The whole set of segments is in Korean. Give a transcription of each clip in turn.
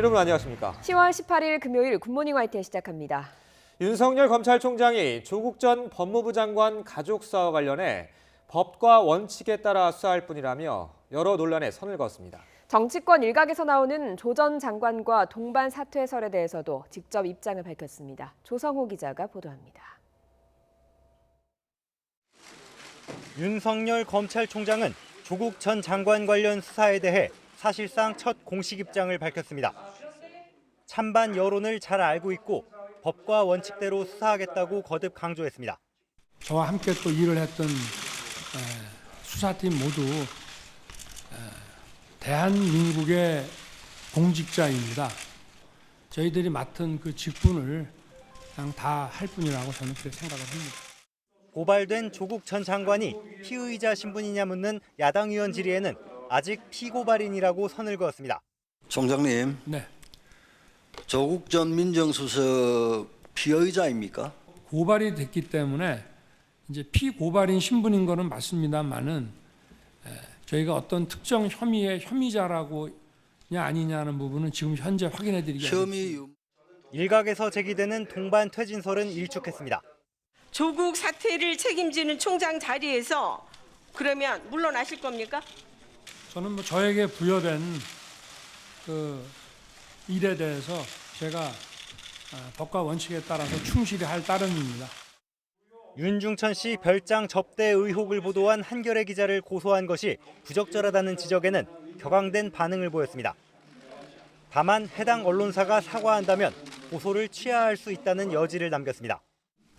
여러분 안녕하십니까? 10월 18일 금요일 굿모닝 YTN 시작합니다. 윤석열 검찰총장이 조국 전 법무부 장관 가족 수사와 관련해 법과 원칙에 따라 수사할 뿐이라며 여러 논란에 선을 그었습니다. 정치권 일각에서 나오는 조 전 장관과 동반 사퇴설에 대해서도 직접 입장을 밝혔습니다. 조성호 기자가 보도합니다. 윤석열 검찰총장은 조국 전 장관 관련 수사에 대해 사실상 첫 공식 입장을 밝혔습니다. 찬반 여론을 잘 알고 있고 법과 원칙대로 수사하겠다고 거듭 강조했습니다. 저와 함께 또 일을 했던 수사팀 모두 대한민국의 공직자입니다. 저희들이 맡은 그 직분을 그냥 다 할 뿐이라고 저는 그렇게 생각을 합니다. 고발된 조국 전 장관이 피의자 신분이냐 묻는 야당 의원 질의에는 아직 피고발인이라고 선을 그었습니다. 총장님, 네. 조국 전 민정수석 피의자입니까? 고발이 됐기 때문에 이제 피고발인 신분인 거는 맞습니다만은 저희가 어떤 특정 혐의의 혐의자라고냐 아니냐는 부분은 지금 현재 확인해드리기 어렵습니다. 일각에서 제기되는 동반 퇴진설은 일축했습니다. 조국 사태를 책임지는 총장 자리에서 그러면 물러나실 겁니까? 저는 뭐 저에게 부여된 그 일에 대해서 제가 법과 원칙에 따라서 충실히 할 따름입니다. 윤중천 씨 별장 접대 의혹을 보도한 한겨레 기자를 고소한 것이 부적절하다는 지적에는 격앙된 반응을 보였습니다. 다만 해당 언론사가 사과한다면 고소를 취하할 수 있다는 여지를 남겼습니다.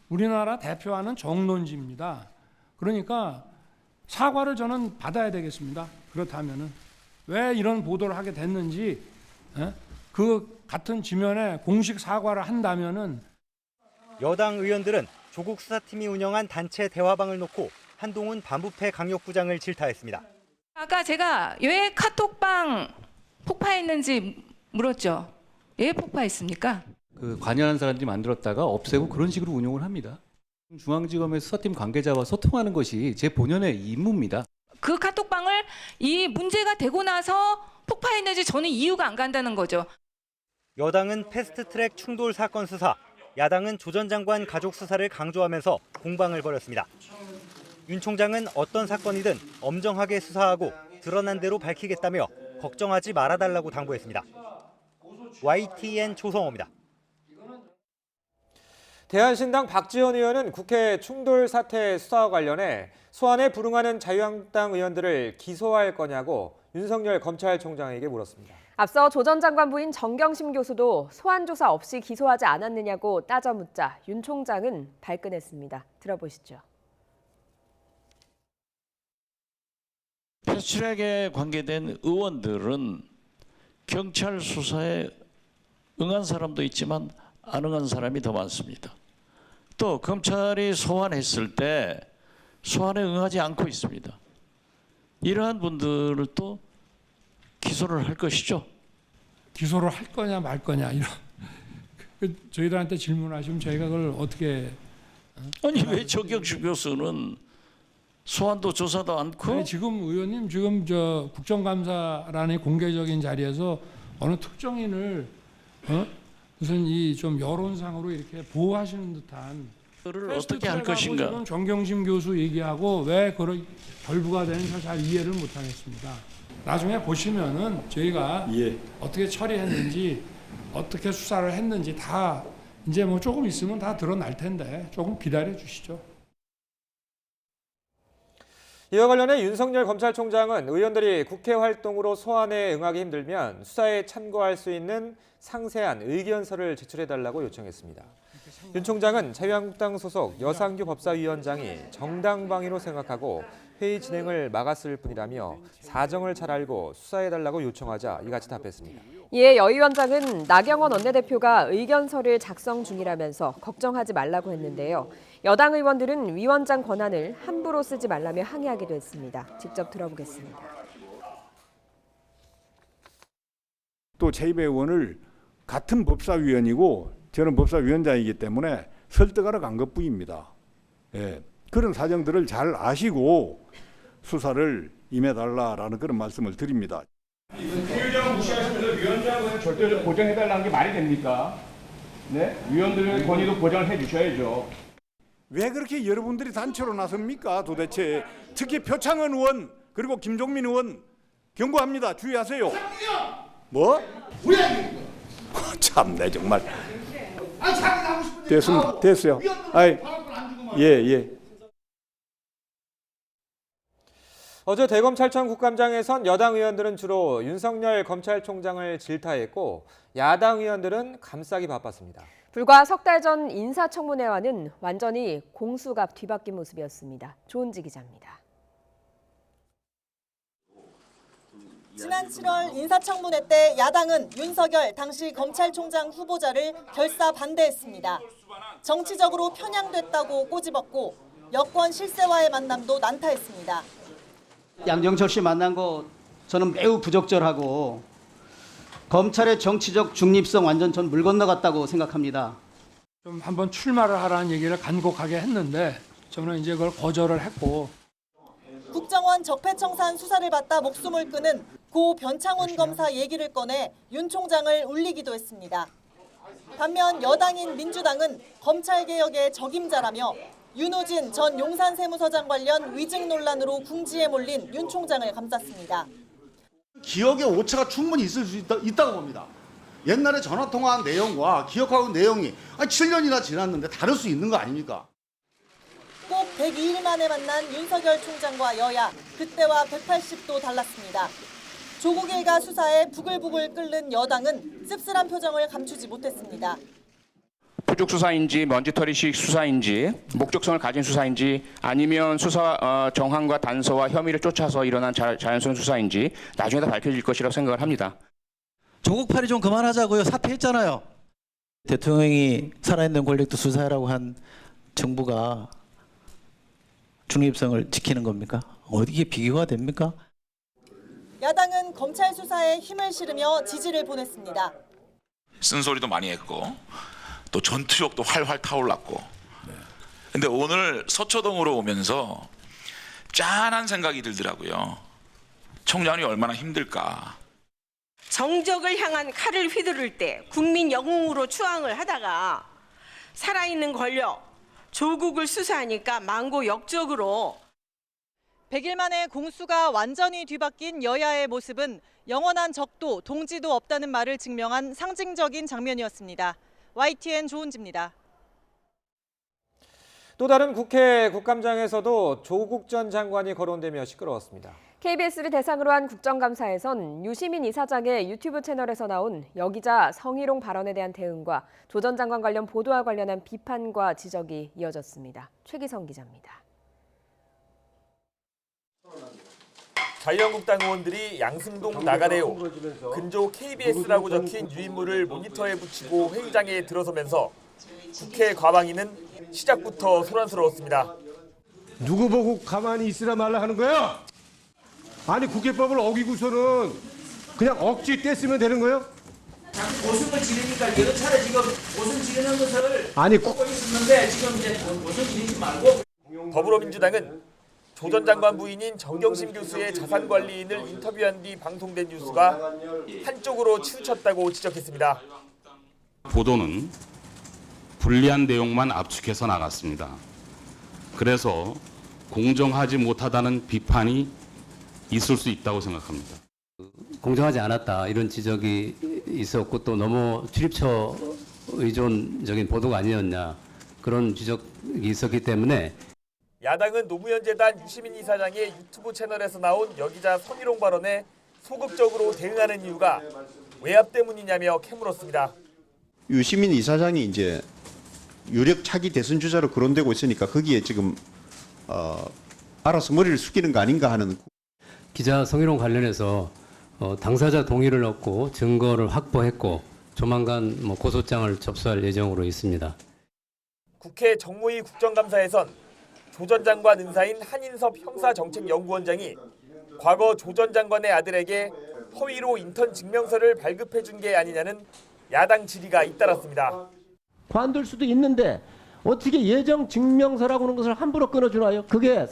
우리나라 대표하는 정론지입니다. 그러니까 사과를 저는 받아야 되겠습니다. 그렇다면은 왜 이런 보도를 하게 됐는지 그 같은 지면에 공식 사과를 한다면은 여당 의원들은 조국 수사팀이 운영한 단체 대화방을 놓고 한동훈 반부패 강력부장을 질타했습니다. 아까 제가 왜 카톡방 폭파했는지 물었죠. 왜 폭파했습니까? 그 관여하는 사람들이 만들었다가 없애고 그런 식으로 운용을 합니다. 중앙지검의 수사팀 관계자와 소통하는 것이 제 본연의 임무입니다. 그 카톡방을 이 문제가 되고 나서 폭파했는지 저는 이유가 안 간다는 거죠. 여당은 패스트트랙 충돌 사건 수사, 야당은 조 전 장관 가족 수사를 강조하면서 공방을 벌였습니다. 윤 총장은 어떤 사건이든 엄정하게 수사하고 드러난 대로 밝히겠다며 걱정하지 말아달라고 당부했습니다. YTN 조성호입니다. 대한신당 박지원 의원은 국회 충돌 사태 수사와 관련해 소환에 불응하는 자유한국당 의원들을 기소할 거냐고 윤석열 검찰총장에게 물었습니다. 앞서 조 전 장관 부인 정경심 교수도 소환 조사 없이 기소하지 않았느냐고 따져 묻자 윤 총장은 발끈했습니다. 들어보시죠. 패스트트랙에 관계된 의원들은 경찰 수사에 응한 사람도 있지만 안 응한 사람이 더 많습니다. 또 검찰이 소환했을 때 소환에 응하지 않고 있습니다. 이러한 분들을 또 기소를 할 것이죠. 기소를 할 거냐 말 거냐 이런 저희들한테 질문하시면 저희가 그걸 어떻게 아니 왜 정경심 교수는 소환도 조사도 않고? 아니, 지금 의원님 지금 저 국정감사라는 공개적인 자리에서 어느 특정인을 무슨 이 좀 여론상으로 이렇게 보호하시는 듯한 그를 어떻게 할 것인가? 지금 정경심 교수 얘기하고 왜 그런 결부가 되는지 잘 이해를 못하겠습니다. 나중에 보시면은 저희가 어떻게 처리했는지 어떻게 수사를 했는지 다 이제 뭐 조금 있으면 다 드러날 텐데 조금 기다려 주시죠. 이와 관련해 윤석열 검찰총장은 의원들이 국회 활동으로 소환에 응하기 힘들면 수사에 참고할 수 있는 상세한 의견서를 제출해달라고 요청했습니다. 윤 총장은 자유한국당 소속 여상규 법사위원장이 정당방위로 생각하고 회의 진행을 막았을 뿐이라며 사정을 잘 알고 수사해달라고 요청하자 이같이 답했습니다. 이에 여 위원장은 나경원 원내대표가 의견서를 작성 중이라면서 걱정하지 말라고 했는데요. 여당 의원들은 위원장 권한을 함부로 쓰지 말라며 항의하기도 했습니다. 직접 들어보겠습니다. 또 최입의 의원을 같은 법사위원이고 저는 법사위원장이기 때문에 설득하러 간 것뿐입니다. 그런 사정들을 잘 아시고 수사를 임해달라라는 그런 말씀을 드립니다. 위원장은 무시하시면서 위원장은 절대로 보장해달라는 게 말이 됩니까? 네? 위원들의 권위도 보장을 해주셔야죠. 왜 그렇게 여러분들이 단체로 나섭니까 도대체? 특히 표창원 의원 그리고 김종민 의원 경고합니다. 주의하세요. 뭐? 참내 정말. 됐습니다. 됐어요. 아이, 예. 어제 대검찰청 국감장에선 여당 의원들은 주로 윤석열 검찰총장을 질타했고 야당 의원들은 감싸기 바빴습니다. 불과 석 달 전 인사청문회와는 완전히 공수갑 뒤바뀐 모습이었습니다. 조은지 기자입니다. 지난 7월 인사청문회 때 야당은 윤석열 당시 검찰총장 후보자를 결사 반대했습니다. 정치적으로 편향됐다고 꼬집었고 여권 실세와의 만남도 난타했습니다. 양정철 씨 만난 거 저는 매우 부적절하고 검찰의 정치적 중립성 완전 전 물 건너갔다고 생각합니다. 좀 한번 출마를 하라는 얘기를 간곡하게 했는데 저는 이제 그걸 거절을 했고. 국정원 적폐청산 수사를 받다 목숨을 끊은 고 변창훈 검사 얘기를 꺼내 윤 총장을 울리기도 했습니다. 반면 여당인 민주당은 검찰개혁의 적임자라며 윤호진 전 용산세무서장 관련 위증 논란으로 궁지에 몰린 윤 총장을 감쌌습니다. 기억의 오차가 충분히 있을 수 있다고 봅니다. 옛날에 전화통화한 내용과 기억하고 내용이 7년이나 지났는데 다를 수 있는 거 아닙니까? 꼭 102일 만에 만난 윤석열 총장과 여야, 그때와 180도 달랐습니다. 조국 일가 수사에 부글부글 끓는 여당은 씁쓸한 표정을 감추지 못했습니다. 부족 수사인지 먼지털이식 수사인지 목적성을 가진 수사인지 아니면 수사 정황과 단서와 혐의를 쫓아서 일어난 자연스러운 수사인지 나중에 다 밝혀질 것이라고 생각을 합니다. 조국 팔이 좀 그만하자고요. 사퇴했잖아요. 대통령이 살아있는 권력도 수사하라고 한 정부가 중립성을 지키는 겁니까? 어디에 비교가 됩니까? 야당은 검찰 수사에 힘을 실으며 지지를 보냈습니다. 쓴소리도 많이 했고 또 전투력도 활활 타올랐고 근데 오늘 서초동으로 오면서 짠한 생각이 들더라고요. 총장이 얼마나 힘들까. 정적을 향한 칼을 휘두를 때 국민 영웅으로 추앙을 하다가 살아있는 권력, 조국을 수사하니까 망고 역적으로 100일 만에 공수가 완전히 뒤바뀐 여야의 모습은 영원한 적도 동지도 없다는 말을 증명한 상징적인 장면이었습니다. YTN 조은지입니다. 또 다른 국회 국감장에서도 조국 전 장관이 거론되며 시끄러웠습니다. KBS를 대상으로 한 국정감사에선 유시민 이사장의 유튜브 채널에서 나온 여기자 성희롱 발언에 대한 대응과 조 전 장관 관련 보도와 관련한 비판과 지적이 이어졌습니다. 최기성 기자입니다. 자유한국당 의원들이 양승동 나가래요, 근조 KBS라고 적힌 유인물을 모니터에 붙이고 회의장에 들어서면서 국회 과방위는 시작부터 소란스러웠습니다. 누구 보고 가만히 있으라 말라 하는 거야? 아니 국회법을 어기고서는 그냥 억지 떼쓰면 되는 거예요? 자꾸 고승을 지르니까 여러 차례 지금 고승 지르는 것을 아니 보고 있었는데 지금 이제 고승 지르지 말고. 더불어민주당은 조 전 장관 부인인 정경심 교수의 자산관리인을 인터뷰한 뒤 방송된 뉴스가 한쪽으로 치우쳤다고 지적했습니다. 보도는 불리한 내용만 압축해서 나갔습니다. 그래서 공정하지 못하다는 비판이 있을 수 있다고 생각합니다. 공정하지 않았다 이런 지적이 있었고 또 너무 출입처 의존적인 보도가 아니었냐 그런 지적이 있었기 때문에 야당은 노무현 재단 유시민 이사장의 유튜브 채널에서 나온 여기자 성희롱 발언에 소극적으로 대응하는 이유가 외압 때문이냐며 캐물었습니다. 유시민 이사장이 이제 유력 차기 대선 주자로 거론되고 있으니까 거기에 지금 알아서 머리를 숙이는 거 아닌가 하는. 기자 성희롱 관련해서 당사자 동의를 얻고 증거를 확보했고 조만간 고소장을 접수할 예정으로 있습니다. 국회 정무위 국정감사에선 조 전 장관 은사인 한인섭 형사정책연구원장이 과거 조 전 장관의 아들에게 허위로 인턴 증명서를 발급해 준 게 아니냐는 야당 질의가 잇따랐습니다. 관둘 수도 있는데 어떻게 예정 증명서라고 하는 것을 함부로 끊어주나요? 그게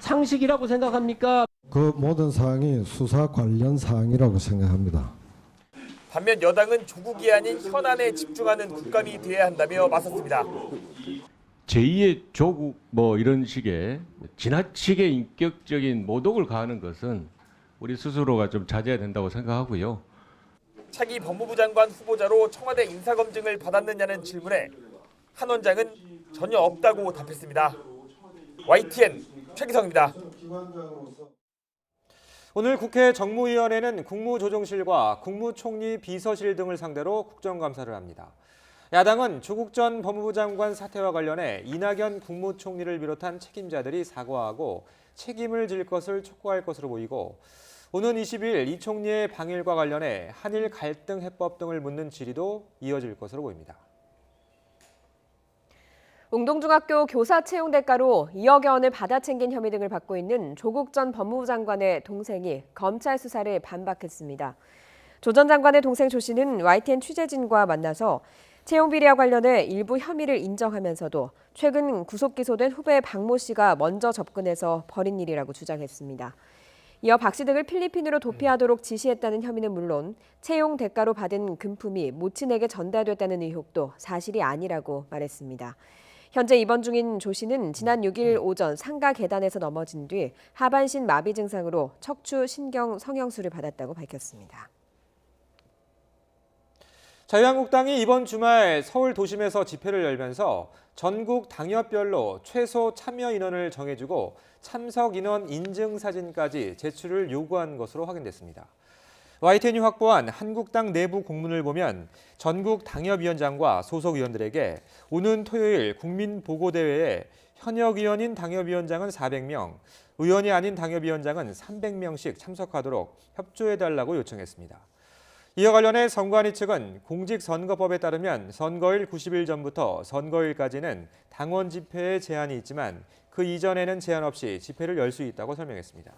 상식이라고 생각합니까? 그 모든 사항이 수사 관련 사항이라고 생각합니다. 반면 여당은 조국이 아닌 현안에 집중하는 국감이 돼야 한다며 맞섰습니다. 제2의 조국 이런 식의 지나치게 인격적인 모독을 가하는 것은 우리 스스로가 좀 자제해야 된다고 생각하고요. 차기 법무부 장관 후보자로 청와대 인사검증을 받았느냐는 질문에 한 원장은 전혀 없다고 답했습니다. YTN 최기성입니다. 오늘 국회 정무위원회는 국무조정실과 국무총리 비서실 등을 상대로 국정감사를 합니다. 야당은 조국 전 법무부 장관 사태와 관련해 이낙연 국무총리를 비롯한 책임자들이 사과하고 책임을 질 것을 촉구할 것으로 보이고 오는 20일 이 총리의 방일과 관련해 한일 갈등 해법 등을 묻는 질의도 이어질 것으로 보입니다. 웅동중학교 교사 채용 대가로 2억여 원을 받아 챙긴 혐의 등을 받고 있는 조국 전 법무부 장관의 동생이 검찰 수사를 반박했습니다. 조 전 장관의 동생 조 씨는 YTN 취재진과 만나서 채용 비리와 관련해 일부 혐의를 인정하면서도 최근 구속 기소된 후배 박모 씨가 먼저 접근해서 벌인 일이라고 주장했습니다. 이어 박 씨 등을 필리핀으로 도피하도록 지시했다는 혐의는 물론 채용 대가로 받은 금품이 모친에게 전달됐다는 의혹도 사실이 아니라고 말했습니다. 현재 입원 중인 조 씨는 지난 6일 오전 상가 계단에서 넘어진 뒤 하반신 마비 증상으로 척추 신경 성형술을 받았다고 밝혔습니다. 자유한국당이 이번 주말 서울 도심에서 집회를 열면서 전국 당협별로 최소 참여 인원을 정해주고 참석 인원 인증 사진까지 제출을 요구한 것으로 확인됐습니다. YTN이 확보한 한국당 내부 공문을 보면 전국 당협위원장과 소속 의원들에게 오는 토요일 국민보고대회에 현역 의원인 당협위원장은 400명, 의원이 아닌 당협위원장은 300명씩 참석하도록 협조해달라고 요청했습니다. 이와 관련해 선관위 측은 공직선거법에 따르면 선거일 90일 전부터 선거일까지는 당원 집회에 제한이 있지만 그 이전에는 제한 없이 집회를 열 수 있다고 설명했습니다.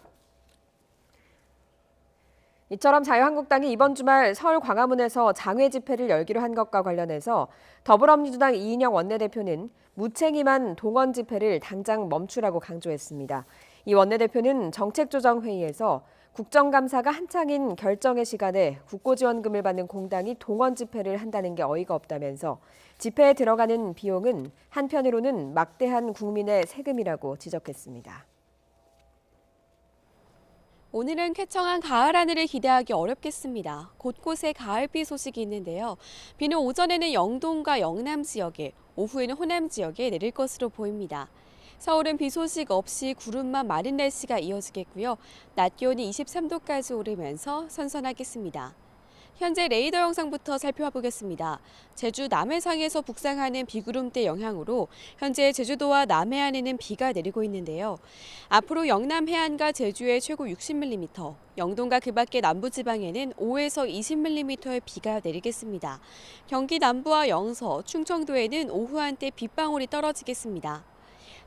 이처럼 자유한국당이 이번 주말 서울 광화문에서 장외 집회를 열기로 한 것과 관련해서 더불어민주당 이인영 원내대표는 무책임한 동원 집회를 당장 멈추라고 강조했습니다. 이 원내대표는 정책조정회의에서 국정감사가 한창인 결정의 시간에 국고지원금을 받는 공당이 동원 집회를 한다는 게 어이가 없다면서 집회에 들어가는 비용은 한편으로는 막대한 국민의 세금이라고 지적했습니다. 오늘은 쾌청한 가을 하늘을 기대하기 어렵겠습니다. 곳곳에 가을비 소식이 있는데요. 비는 오전에는 영동과 영남 지역에, 오후에는 호남 지역에 내릴 것으로 보입니다. 서울은 비 소식 없이 구름만 마른 날씨가 이어지겠고요. 낮 기온이 23도까지 오르면서 선선하겠습니다. 현재 레이더 영상부터 살펴보겠습니다. 제주 남해상에서 북상하는 비구름대 영향으로 현재 제주도와 남해안에는 비가 내리고 있는데요. 앞으로 영남 해안과 제주에 최고 60mm, 영동과 그 밖의 남부지방에는 5에서 20mm의 비가 내리겠습니다. 경기 남부와 영서, 충청도에는 오후 한때 빗방울이 떨어지겠습니다.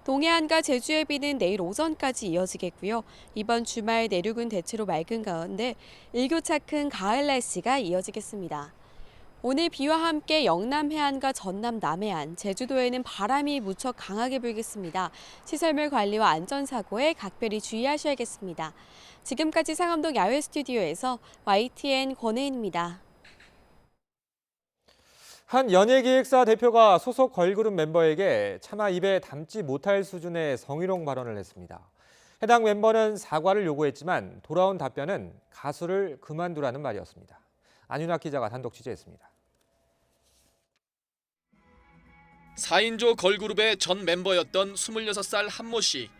동해안과 제주의 비는 내일 오전까지 이어지겠고요. 이번 주말 내륙은 대체로 맑은 가운데 일교차 큰 가을 날씨가 이어지겠습니다. 오늘 비와 함께 영남 해안과 전남 남해안, 제주도에는 바람이 무척 강하게 불겠습니다. 시설물 관리와 안전사고에 각별히 주의하셔야겠습니다. 지금까지 상암동 야외 스튜디오에서 YTN 권혜인입니다. 한 연예기획사 대표가 소속 걸그룹 멤버에게 차마 입에 담지 못할 수준의 성희롱 발언을 했습니다. 해당 멤버는 사과를 요구했지만 돌아온 답변은 가수를 그만두라는 말이었습니다. 안윤학 기자가 단독 취재했습니다. 4인조 걸그룹의 전 멤버였던 26살 한모 씨.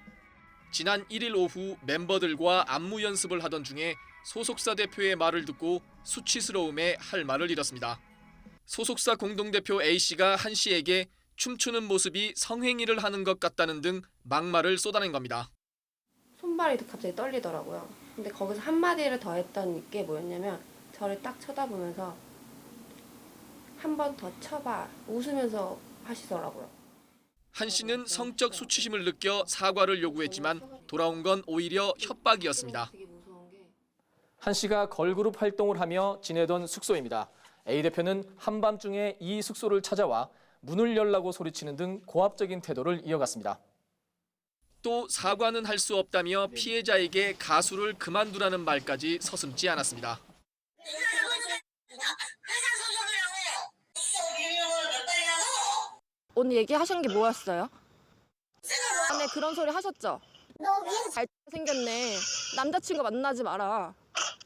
지난 1일 오후 멤버들과 안무 연습을 하던 중에 소속사 대표의 말을 듣고 수치스러움에 할 말을 잃었습니다. 소속사 공동대표 A씨가 한 씨에게 춤추는 모습이 성행위를 하는 것 같다는 등 막말을 쏟아낸 겁니다. 손발이 갑자기 떨리더라고요. 근데 거기서 한마디를 더 했던 게 뭐였냐면 저를 딱 쳐다보면서 한 번 더 쳐봐 웃으면서 하시더라고요. 한 씨는 성적 수치심을 느껴 사과를 요구했지만 돌아온 건 오히려 협박이었습니다. 한 씨가 걸그룹 활동을 하며 지내던 숙소입니다. A 대표는 한밤중에 이 숙소를 찾아와 문을 열라고 소리치는 등 고압적인 태도를 이어갔습니다. 또 사과는 할 수 없다며 피해자에게 가수를 그만두라는 말까지 서슴지 않았습니다. 오늘 얘기하신 게 뭐였어요? 안에 그런 소리 하셨죠? 잘 생겼네. 남자친구 만나지 마라.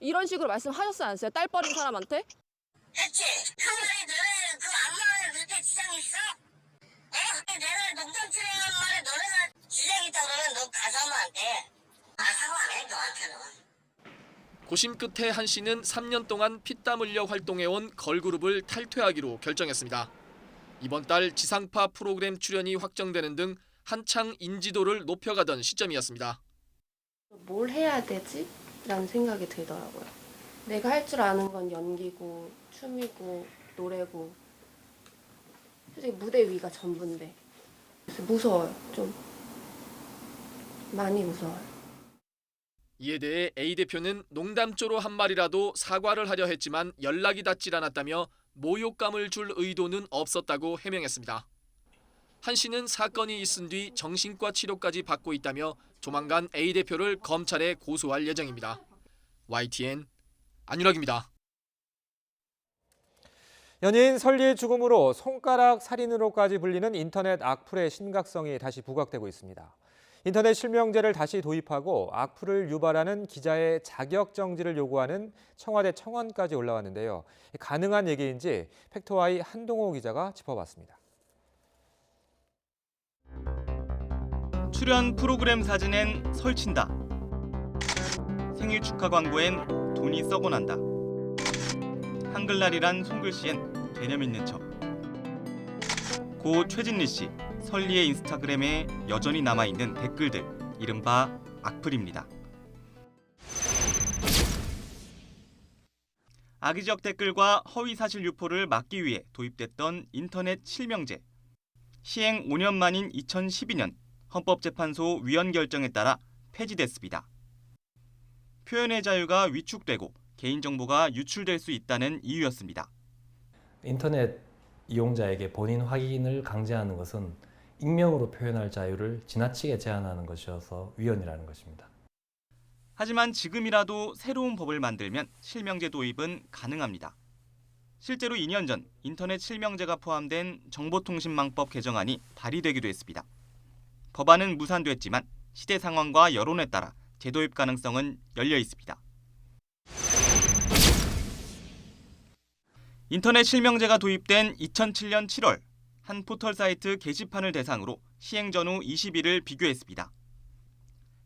이런 식으로 말씀하셨어요, 안 했어요? 딸 버린 사람한테? 했지. 상관이 너네 그 안마에 그렇게 지장이 있어? 내가 농담치는 말에 너네가 지장이 있다 그러면 너 가서 하면 안 돼. 사과 안 해, 너한테는. 고심 끝에 한 씨는 3년 동안 피땀 흘려 활동해온 걸그룹을 탈퇴하기로 결정했습니다. 이번 달 지상파 프로그램 출연이 확정되는 등 한창 인지도를 높여가던 시점이었습니다. 뭘 해야 되지? 라는 생각이 들더라고요. 내가 할 줄 아는 건 연기고 춤이고 노래고 솔직히 무대 위가 전부인데 그래서 무서워요. 좀 많이 무서워요. 이에 대해 A 대표는 농담조로 한 말이라도 사과를 하려 했지만 연락이 닿질 않았다며 모욕감을 줄 의도는 없었다고 해명했습니다. 한 씨는 사건이 있은 뒤 정신과 치료까지 받고 있다며 조만간 A 대표를 검찰에 고소할 예정입니다. YTN 안윤학입니다. 연예인 설리의 죽음으로 손가락 살인으로까지 불리는 인터넷 악플의 심각성이 다시 부각되고 있습니다. 인터넷 실명제를 다시 도입하고 악플을 유발하는 기자의 자격 정지를 요구하는 청와대 청원까지 올라왔는데요. 가능한 얘기인지 팩트와이 한동호 기자가 짚어봤습니다. 출연 프로그램 사진엔 설친다. 생일 축하 광고엔 돈이 썩어 난다. 한글날이란 손글씨엔 개념 있는 척. 고 최진리 씨, 설리의 인스타그램에 여전히 남아있는 댓글들, 이른바 악플입니다. 악의적 댓글과 허위사실 유포를 막기 위해 도입됐던 인터넷 실명제. 시행 5년 만인 2012년 헌법재판소 위헌 결정에 따라 폐지됐습니다. 표현의 자유가 위축되고 개인정보가 유출될 수 있다는 이유였습니다. 인터넷 이용자에게 본인 확인을 강제하는 것은 익명으로 표현할 자유를 지나치게 제한하는 것이어서 위헌이라는 것입니다. 하지만 지금이라도 새로운 법을 만들면 실명제 도입은 가능합니다. 실제로 2년 전 인터넷 실명제가 포함된 정보통신망법 개정안이 발의되기도 했습니다. 법안은 무산됐지만 시대 상황과 여론에 따라 재도입 가능성은 열려 있습니다. 인터넷 실명제가 도입된 2007년 7월 한 포털 사이트 게시판을 대상으로 시행 전후 20일을 비교했습니다.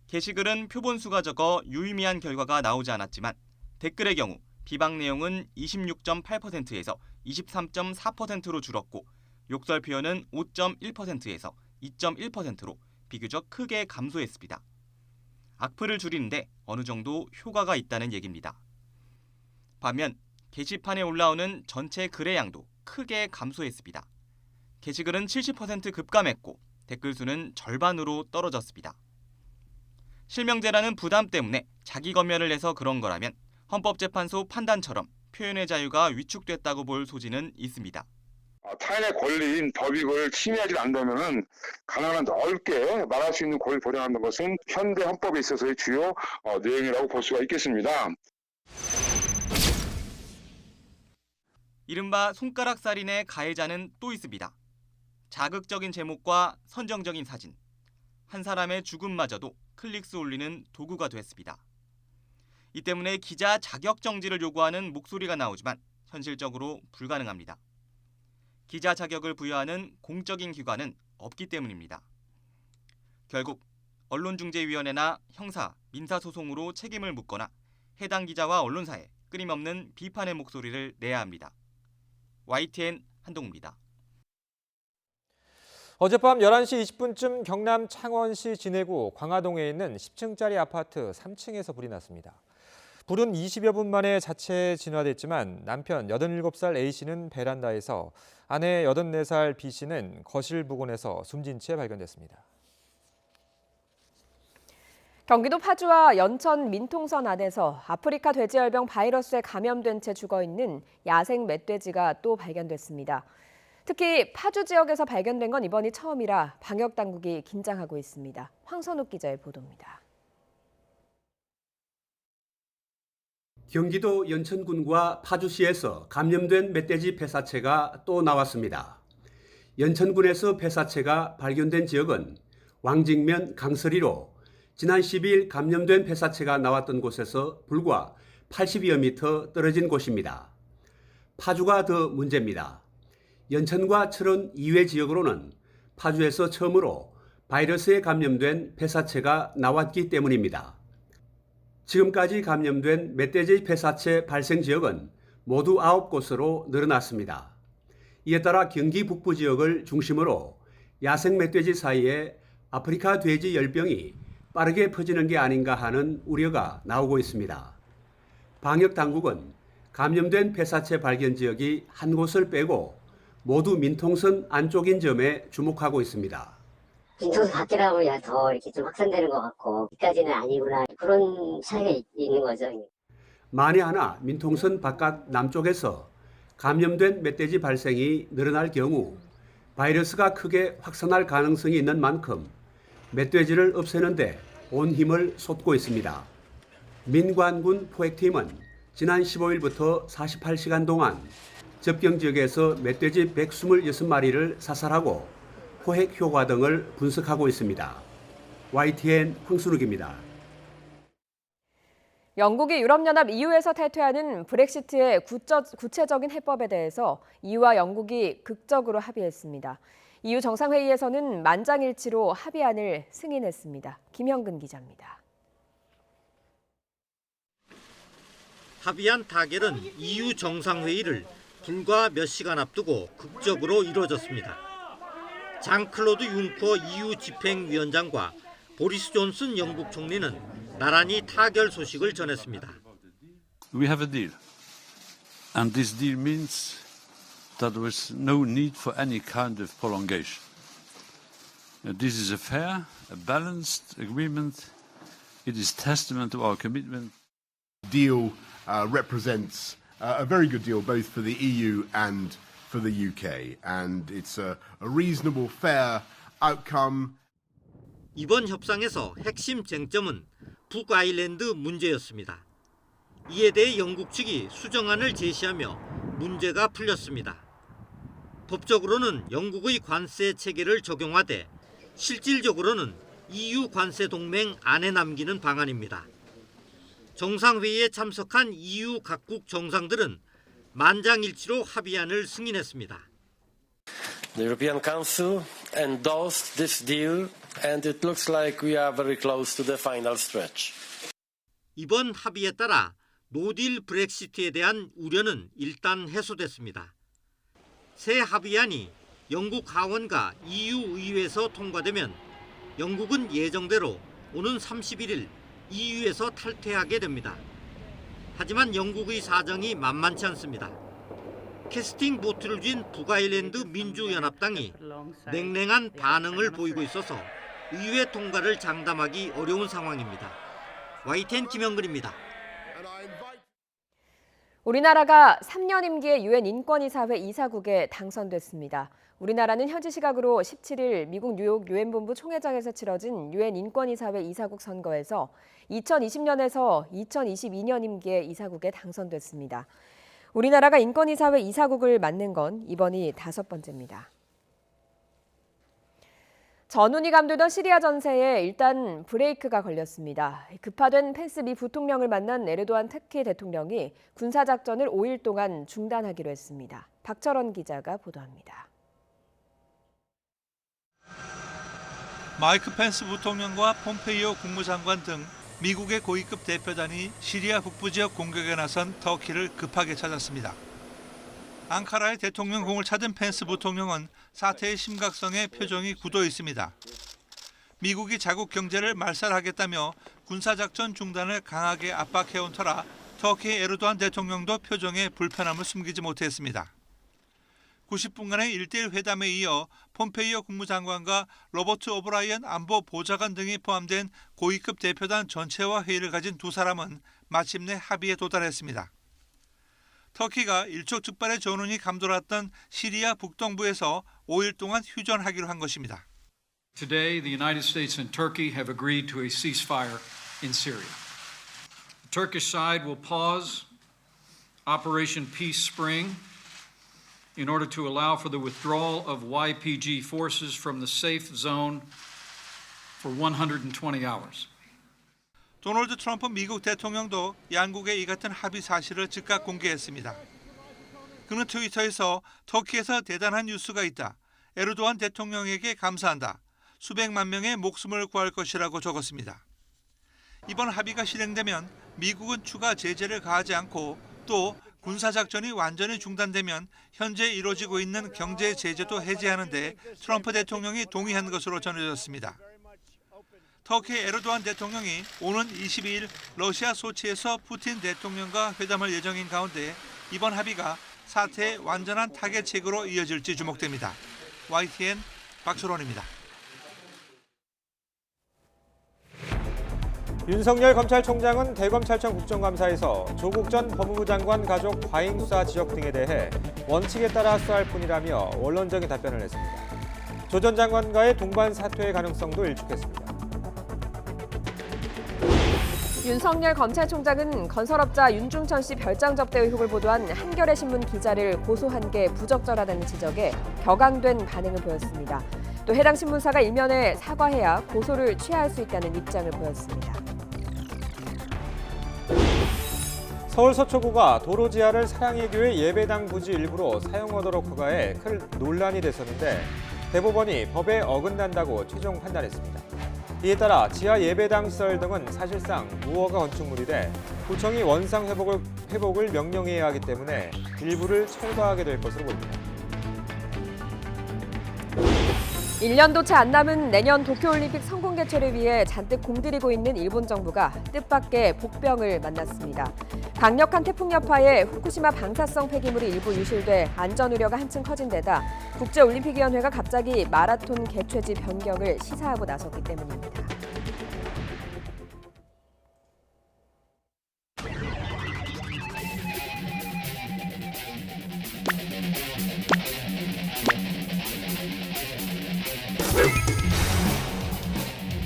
게시글은 표본수가 적어 유의미한 결과가 나오지 않았지만 댓글의 경우 비방 내용은 26.8%에서 23.4%로 줄었고 욕설 표현은 5.1%에서 2.1%로 비교적 크게 감소했습니다. 악플을 줄이는데 어느 정도 효과가 있다는 얘기입니다. 반면 게시판에 올라오는 전체 글의 양도 크게 감소했습니다. 게시글은 70% 급감했고 댓글 수는 절반으로 떨어졌습니다. 실명제라는 부담 때문에 자기 검열을 해서 그런 거라면 헌법재판소 판단처럼 표현의 자유가 위축됐다고 볼 소지는 있습니다. 타인의 권리인 법익을 침해하지 않는다면 가능한 넓게 말할 수 있는 권리를 보장하는 것은 현대 헌법에 있어서의 주요 내용이라고 볼 수가 있겠습니다. 이른바 손가락 살인의 가해자는 또 있습니다. 자극적인 제목과 선정적인 사진, 한 사람의 죽음마저도 클릭수 올리는 도구가 됐습니다. 이 때문에 기자 자격 정지를 요구하는 목소리가 나오지만 현실적으로 불가능합니다. 기자 자격을 부여하는 공적인 기관은 없기 때문입니다. 결국 언론중재위원회나 형사, 민사소송으로 책임을 묻거나 해당 기자와 언론사에 끊임없는 비판의 목소리를 내야 합니다. YTN 한동우입니다. 어젯밤 11시 20분쯤 경남 창원시 진해구 광화동에 있는 10층짜리 아파트 3층에서 불이 났습니다. 불은 20여 분 만에 자체 진화됐지만 남편 87살 A씨는 베란다에서 아내 84살 B씨는 거실 부근에서 숨진 채 발견됐습니다. 경기도 파주와 연천 민통선 안에서 아프리카 돼지열병 바이러스에 감염된 채 죽어있는 야생 멧돼지가 또 발견됐습니다. 특히 파주 지역에서 발견된 건 이번이 처음이라 방역 당국이 긴장하고 있습니다. 황선욱 기자의 보도입니다. 경기도 연천군과 파주시에서 감염된 멧돼지 폐사체가 또 나왔습니다. 연천군에서 폐사체가 발견된 지역은 왕직면 강서리로 지난 12일 감염된 폐사체가 나왔던 곳에서 불과 80여 미터 떨어진 곳입니다. 파주가 더 문제입니다. 연천과 철원 이외 지역으로는 파주에서 처음으로 바이러스에 감염된 폐사체가 나왔기 때문입니다. 지금까지 감염된 멧돼지 폐사체 발생 지역은 모두 9곳으로 늘어났습니다. 이에 따라 경기 북부 지역을 중심으로 야생 멧돼지 사이에 아프리카 돼지 열병이 빠르게 퍼지는 게 아닌가 하는 우려가 나오고 있습니다. 방역 당국은 감염된 폐사체 발견 지역이 한 곳을 빼고 모두 민통선 안쪽인 점에 주목하고 있습니다. 민통선 밖이라고 더 이렇게 좀 확산되는 것 같고 여기까지는 아니구나 그런 차이가 있는 거죠. 만에 하나 민통선 바깥 남쪽에서 감염된 멧돼지 발생이 늘어날 경우 바이러스가 크게 확산할 가능성이 있는 만큼 멧돼지를 없애는데 온 힘을 쏟고 있습니다. 민관군 포획팀은 지난 15일부터 48시간 동안 접경 지역에서 멧돼지 126마리를 사살하고 포획 효과 등을 분석하고 있습니다. YTN 황순욱입니다. 영국이 유럽연합 EU에서 탈퇴하는 브렉시트의 구체적인 해법에 대해서 EU와 영국이 극적으로 합의했습니다. EU 정상회의에서는 만장일치로 합의안을 승인했습니다. 김형근 기자입니다. 합의안 타결은 EU 정상회의를 불과 몇 시간 앞두고 극적으로 이루어졌습니다. 장클로드 융커 EU 집행위원장과 보리스 존슨 영국 총리는 나란히 타결 소식을 전했습니다. We have a deal. And this deal means that there is no need for any kind of prolongation. This is a fair, a balanced agreement. It is testament to our commitment. Deal represents a very good deal both for the EU and for the UK, and it's a reasonable, fair outcome. 이번 협상에서 핵심 쟁점은 북아일랜드 문제였습니다. 이에 대해 영국 측이 수정안을 제시하며 문제가 풀렸습니다. 법적으로는 영국의 관세 체계를 적용하되 실질적으로는 EU 관세 동맹 안에 남기는 방안입니다. 정상회의에 참석한 EU 각국 정상들은 만장일치로 합의안을 승인했습니다. The European Council endorsed this deal and it looks like we are very close to the final stretch. 이번 합의에 따라 노딜 브렉시트에 대한 우려는 일단 해소됐습니다. 새 합의안이 영국 하원과 EU 의회에서 통과되면 영국은 예정대로 오는 31일 EU에서 탈퇴하게 됩니다. 하지만 영국의 사정이 만만치 않습니다. 캐스팅 보트를 쥔 북아일랜드 민주연합당이 냉랭한 반응을 보이고 있어서 의회 통과를 장담하기 어려운 상황입니다. YTN 김영근입니다. 우리나라가 3년 임기의 유엔 인권이사회 이사국에 당선됐습니다. 우리나라는 현지 시각으로 17일 미국 뉴욕 유엔본부 총회장에서 치러진 유엔 인권이사회 이사국 선거에서 2020년에서 2022년 임기의 이사국에 당선됐습니다. 우리나라가 인권이사회 이사국을 맡는 건 이번이 5번째입니다. 전운이 감돌던 시리아 전세에 일단 브레이크가 걸렸습니다. 급파된 펜스 미 부통령을 만난 에르도안 터키 대통령이 군사작전을 5일 동안 중단하기로 했습니다. 박철원 기자가 보도합니다. 마이크 펜스 부통령과 폼페이오 국무장관 등 미국의 고위급 대표단이 시리아 북부 지역 공격에 나선 터키를 급하게 찾았습니다. 앙카라의 대통령궁을 찾은 펜스 부통령은 사태의 심각성에 표정이 굳어 있습니다. 미국이 자국 경제를 말살하겠다며 군사작전 중단을 강하게 압박해온 터라 터키의 에르도안 대통령도 표정에 불편함을 숨기지 못했습니다. 90분간의 1대1 회담에 이어 폼페이오 국무장관과 로버트 오브라이언 안보 보좌관 등이 포함된 고위급 대표단 전체와 회의를 가진 두 사람은 마침내 합의에 도달했습니다. 터키가 일촉즉발의 전운이 감돌았던 시리아 북동부에서 5일 동안 휴전하기로 한 것입니다. Today, the United States and Turkey have agreed to a ceasefire in Syria. The Turkish side will pause Operation Peace Spring in order to allow for the withdrawal of YPG forces from the safe zone for 120 hours. 도널드 트럼프 미국 대통령도 양국의 이 같은 합의 사실을 즉각 공개했습니다. 그는 트위터에서 터키에서 대단한 뉴스가 있다. 에르도안 대통령에게 감사한다. 수백만 명의 목숨을 구할 것이라고 적었습니다. 이번 합의가 실행되면 미국은 추가 제재를 가하지 않고 또 군사작전이 완전히 중단되면 현재 이루어지고 있는 경제 제재도 해제하는 데 트럼프 대통령이 동의한 것으로 전해졌습니다. 터키 에르도안 대통령이 오는 22일 러시아 소치에서 푸틴 대통령과 회담할 예정인 가운데 이번 합의가 사태의 완전한 타개책으로 이어질지 주목됩니다. YTN 박철원입니다. 윤석열 검찰총장은 대검찰청 국정감사에서 조국 전 법무부 장관 가족 과잉 수사 지적 등에 대해 원칙에 따라 수사할 뿐이라며 원론적인 답변을 했습니다. 조 전 장관과의 동반 사퇴의 가능성도 일축했습니다. 윤석열 검찰총장은 건설업자 윤중천 씨 별장 접대 의혹을 보도한 한겨레 신문 기자를 고소한 게 부적절하다는 지적에 격앙된 반응을 보였습니다. 또 해당 신문사가 일면에 사과해야 고소를 취하할 수 있다는 입장을 보였습니다. 서울 서초구가 도로 지하를 사랑의 교회 예배당 부지 일부로 사용하도록 허가해 큰 논란이 됐었는데 대법원이 법에 어긋난다고 최종 판단했습니다. 이에 따라 지하 예배당 시설 등은 사실상 무허가 건축물이 돼 구청이 원상 회복을 명령해야 하기 때문에 일부를 철거하게 될 것으로 보입니다. 1년도 채 안 남은 내년 도쿄올림픽 성공 개최를 위해 잔뜩 공들이고 있는 일본 정부가 뜻밖의 복병을 만났습니다. 강력한 태풍 여파에 후쿠시마 방사성 폐기물이 일부 유실돼 안전 우려가 한층 커진 데다 국제올림픽위원회가 갑자기 마라톤 개최지 변경을 시사하고 나섰기 때문입니다.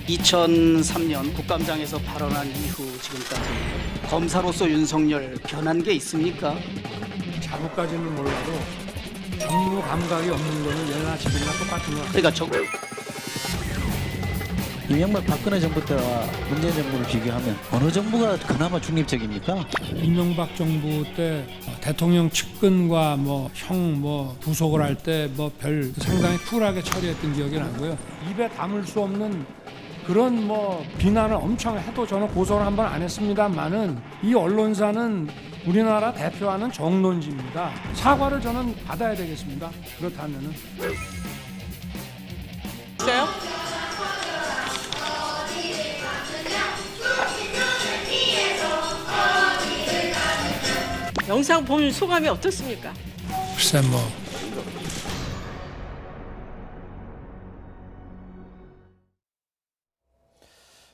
(2003년) 국감장에서 발언한 이후 지금까지 검사로서 윤석열 변한 게 있습니까? 자부까지는 몰라도 정무 감각이 없는 거는 예나 지금이나 똑같은 거 같아요. 그러니까 이명박 박근혜 정부 때와 문재인 정부를 비교하면 어느 정부가 그나마 중립적입니까? 이명박 정부 때 대통령 측근과 형 부속을 할 때 별 상당히 쿨하게 처리했던 기억이 나고요. 입에 담을 수 없는 그런 비난을 엄청 해도 저는 고소를 한 번 안 했습니다만은 이 언론사는 우리나라 대표하는 정론지입니다. 사과를 저는 받아야 되겠습니다. 그렇다면은. 있어요? 영상 본 소감이 어떻습니까? 글쎄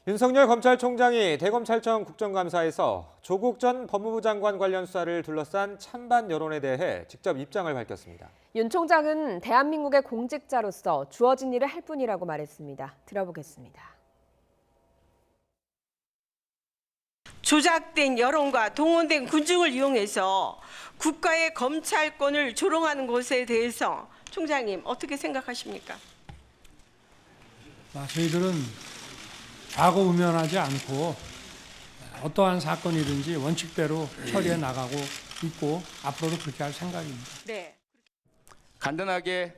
윤석열 검찰총장이 대검찰청 국정감사에서 조국 전 법무부 장관 관련 수사를 둘러싼 찬반 여론에 대해 직접 입장을 밝혔습니다. 윤 총장은 대한민국의 공직자로서 주어진 일을 할 뿐이라고 말했습니다. 들어보겠습니다. 조작된 여론과 동원된 군중을 이용해서 국가의 검찰권을 조롱하는 것에 대해서 총장님 어떻게 생각하십니까? 저희들은 좌고우면하지 않고 어떠한 사건이든지 원칙대로 처리해 나가고 있고 앞으로도 그렇게 할 생각입니다. 네. 간단하게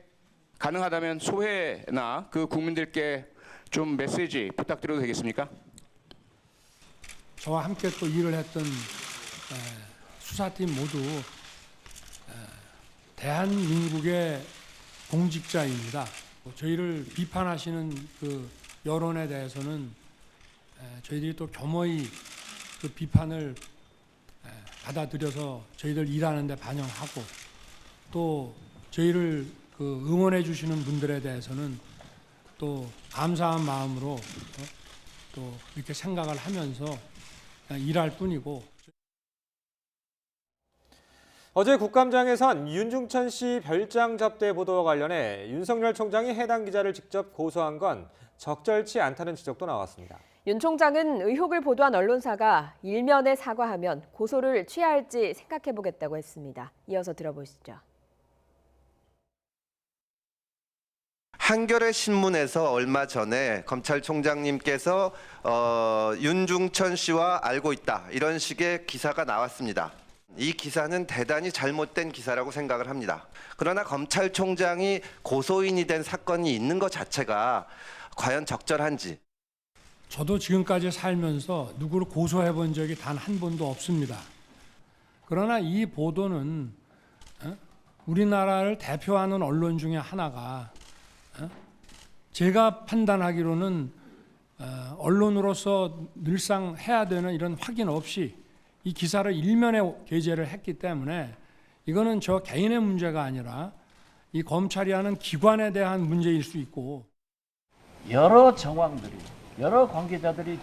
가능하다면 소회나 그 국민들께 좀 메시지 부탁드려도 되겠습니까? 저와 함께 또 일을 했던 수사팀 모두 대한민국의 공직자입니다. 저희를 비판하시는 그 여론에 대해서는 저희들이 또 겸허히 그 비판을 받아들여서 저희들 일하는 데 반영하고 또 저희를 그 응원해 주시는 분들에 대해서는 또 감사한 마음으로 또 이렇게 생각을 하면서 일할 뿐이고. 어제 국감장에선 윤중천 씨 별장 접대 보도와 관련해 윤석열 총장이 해당 기자를 직접 고소한 건 적절치 않다는 지적도 나왔습니다. 윤 총장은 의혹을 보도한 언론사가 일면에 사과하면 고소를 취하할지 생각해보겠다고 했습니다. 이어서 들어보시죠. 한겨레 신문에서 얼마 전에 검찰총장님께서 윤중천 씨와 알고 있다 이런 식의 기사가 나왔습니다. 이 기사는 대단히 잘못된 기사라고 생각을 합니다. 그러나 검찰총장이 고소인이 된 사건이 있는 것 자체가 과연 적절한지. 저도 지금까지 살면서 누구를 고소해 본 적이 단 한 번도 없습니다. 그러나 이 보도는 우리나라를 대표하는 언론 중에 하나가 제가 판단하기로는 언론으로서 늘상 해야 되는 이런 확인 없이 이 기사를 일면에 게재를 했기 때문에 이거는 저 개인의 문제가 아니라 이 검찰이 하는 기관에 대한 문제일 수 있고 여러 정황들이 여러 관계자들이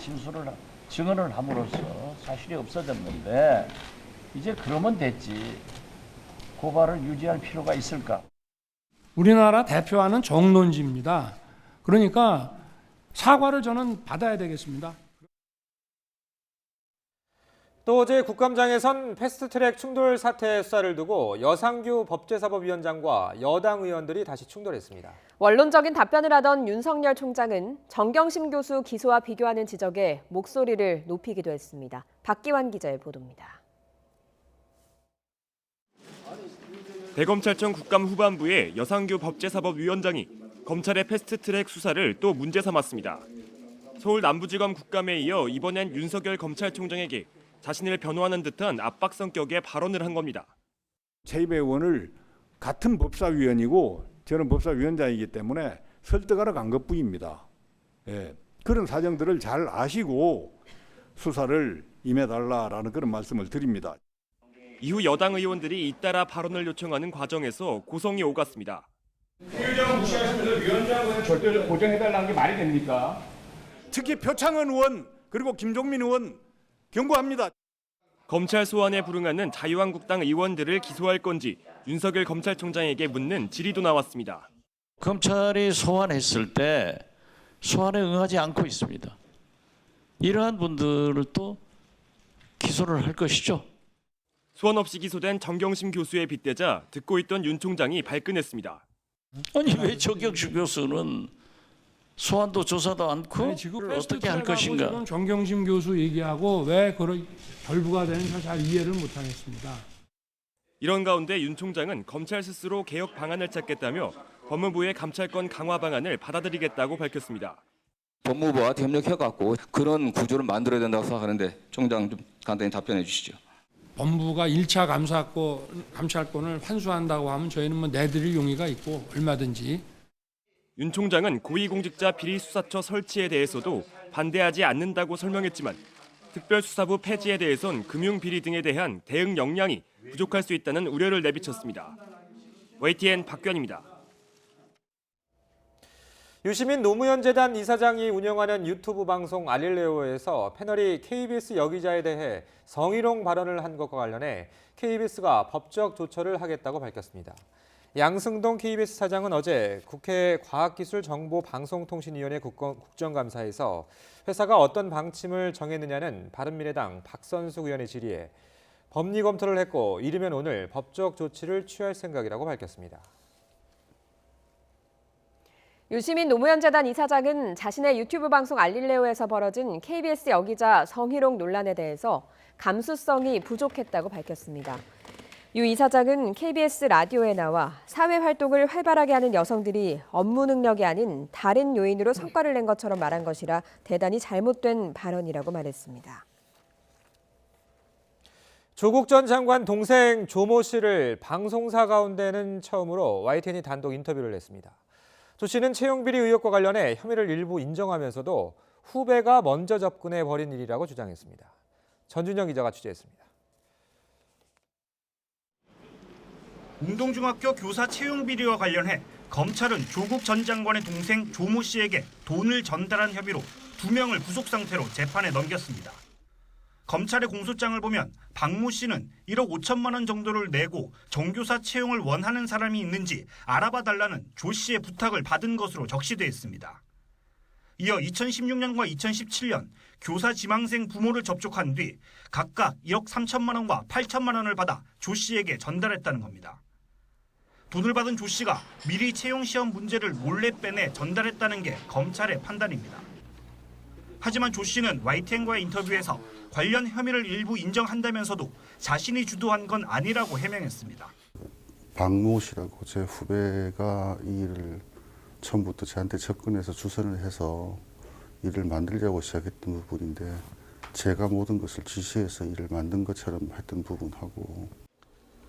증언을 함으로써 사실이 없어졌는데 이제 그러면 됐지 고발을 유지할 필요가 있을까? 우리나라 대표하는 정론지입니다. 그러니까 사과를 저는 받아야 되겠습니다. 또 어제 국감장에선 패스트트랙 충돌 사태 수사를 두고 여상규 법제사법위원장과 여당 의원들이 다시 충돌했습니다. 원론적인 답변을 하던 윤석열 총장은 정경심 교수 기소와 비교하는 지적에 목소리를 높이기도 했습니다. 박기환 기자의 보도입니다. 대검찰청 국감 후반부에 여상규 법제사법위원장이 검찰의 패스트트랙 수사를 또 문제 삼았습니다. 서울 남부지검 국감에 이어 이번엔 윤석열 검찰총장에게 자신을 변호하는 듯한 압박 성격의 발언을 한 겁니다. 최이배 의원을 같은 법사위원이고 저는 법사위원장이기 때문에 설득하러 간 것뿐입니다. 그런 사정들을 잘 아시고 수사를 임해달라라는 그런 말씀을 드립니다. 이후 여당 의원들이 잇따라 발언을 요청하는 과정에서 고성이 오갔습니다. 부의장 무시하시면서 위원장을 절대로 고정해달라는 게 말이 됩니까? 특히 표창원 의원 그리고 김종민 의원 경고합니다. 검찰 소환에 불응하는 자유한국당 의원들을 기소할 건지 윤석열 검찰총장에게 묻는 질의도 나왔습니다. 검찰이 소환했을 때 소환에 응하지 않고 있습니다. 이러한 분들을 또 기소를 할 것이죠. 소환 없이 기소된 정경심 교수에 빗대자 듣고 있던 윤 총장이 발끈했습니다. 아니 왜 정경심 교수는 소환도 조사도 않고 어떻게 할 것인가? 지금 정경심 교수 얘기하고 왜 그런 결부가 되는지 잘 이해를 못하겠습니다. 이런 가운데 윤 총장은 검찰 스스로 개혁 방안을 찾겠다며 법무부의 감찰권 강화 방안을 받아들이겠다고 밝혔습니다. 법무부와 협력해갖고 그런 구조를 만들어야 된다고 생각하는데 총장 좀 간단히 답변해 주시죠. 법무부가 1차 감찰권을 환수한다고 하면 저희는 뭐 내드릴 용의가 있고 얼마든지. 윤 총장은 고위공직자 비리수사처 설치에 대해서도 반대하지 않는다고 설명했지만 특별수사부 폐지에 대해선 금융비리 등에 대한 대응 역량이 부족할 수 있다는 우려를 내비쳤습니다. YTN 박규환입니다. 유시민 노무현재단 이사장이 운영하는 유튜브 방송 알릴레오에서 패널이 KBS 여기자에 대해 성희롱 발언을 한 것과 관련해 KBS가 법적 조처를 하겠다고 밝혔습니다. 양승동 KBS 사장은 어제 국회 과학기술정보방송통신위원회 국정감사에서 회사가 어떤 방침을 정했느냐는 바른미래당 박선숙 의원의 질의에 법리 검토를 했고 이르면 오늘 법적 조치를 취할 생각이라고 밝혔습니다. 유시민 노무현재단 이사장은 자신의 유튜브 방송 알릴레오에서 벌어진 KBS 여기자 성희롱 논란에 대해서 감수성이 부족했다고 밝혔습니다. 유 이사장은 KBS 라디오에 나와 사회활동을 활발하게 하는 여성들이 업무 능력이 아닌 다른 요인으로 성과를 낸 것처럼 말한 것이라 대단히 잘못된 발언이라고 말했습니다. 조국 전 장관 동생 조모 씨를 방송사 가운데는 처음으로 YTN이 단독 인터뷰를 했습니다. 조 씨는 채용비리 의혹과 관련해 혐의를 일부 인정하면서도 후배가 먼저 접근해 벌인 일이라고 주장했습니다. 전준영 기자가 취재했습니다. 공동중학교 교사 채용 비리와 관련해 검찰은 조국 전 장관의 동생 조모 씨에게 돈을 전달한 혐의로 2명을 구속 상태로 재판에 넘겼습니다. 검찰의 공소장을 보면 박모 씨는 1억 5천만 원 정도를 내고 정교사 채용을 원하는 사람이 있는지 알아봐달라는 조 씨의 부탁을 받은 것으로 적시돼 있습니다. 이어 2016년과 2017년 교사 지망생 부모를 접촉한 뒤 각각 1억 3천만 원과 8천만 원을 받아 조 씨에게 전달했다는 겁니다. 돈을 받은 조 씨가 미리 채용 시험 문제를 몰래 빼내 전달했다는 게 검찰의 판단입니다. 하지만 조 씨는 YTN과의 인터뷰에서 관련 혐의를 일부 인정한다면서도 자신이 주도한 건 아니라고 해명했습니다. 박모 씨라고 제 후배가 이 일을 처음부터 저한테 접근해서 주선을 해서 일을 만들자고 시작했던 부분인데 제가 모든 것을 지시해서 일을 만든 것처럼 했던 부분하고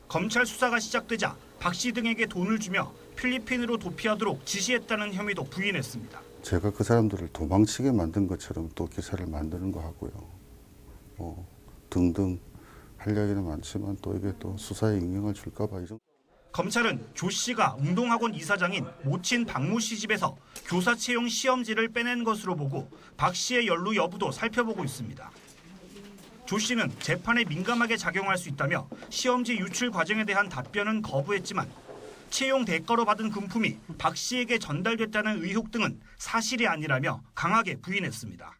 검찰 수사가 시작되자 박 씨 등에게 돈을 주며 필리핀으로 도피하도록 지시했다는 혐의도 부인했습니다. 제가 그 사람들을 도망치게 만든 것처럼 또 기사를 만드는 거 하고요. 등등 할 이야기는 많지만 또 이게 또 수사에 영향을 줄까 봐 이 정도. 검찰은 조 씨가 운동학원 이사장인 모친 박모 씨 집에서 교사 채용 시험지를 빼낸 것으로 보고 박 씨의 연루 여부도 살펴보고 있습니다. 조 씨는 재판에 민감하게 작용할 수 있다며 시험지 유출 과정에 대한 답변은 거부했지만 채용 대가로 받은 금품이 박 씨에게 전달됐다는 의혹 등은 사실이 아니라며 강하게 부인했습니다.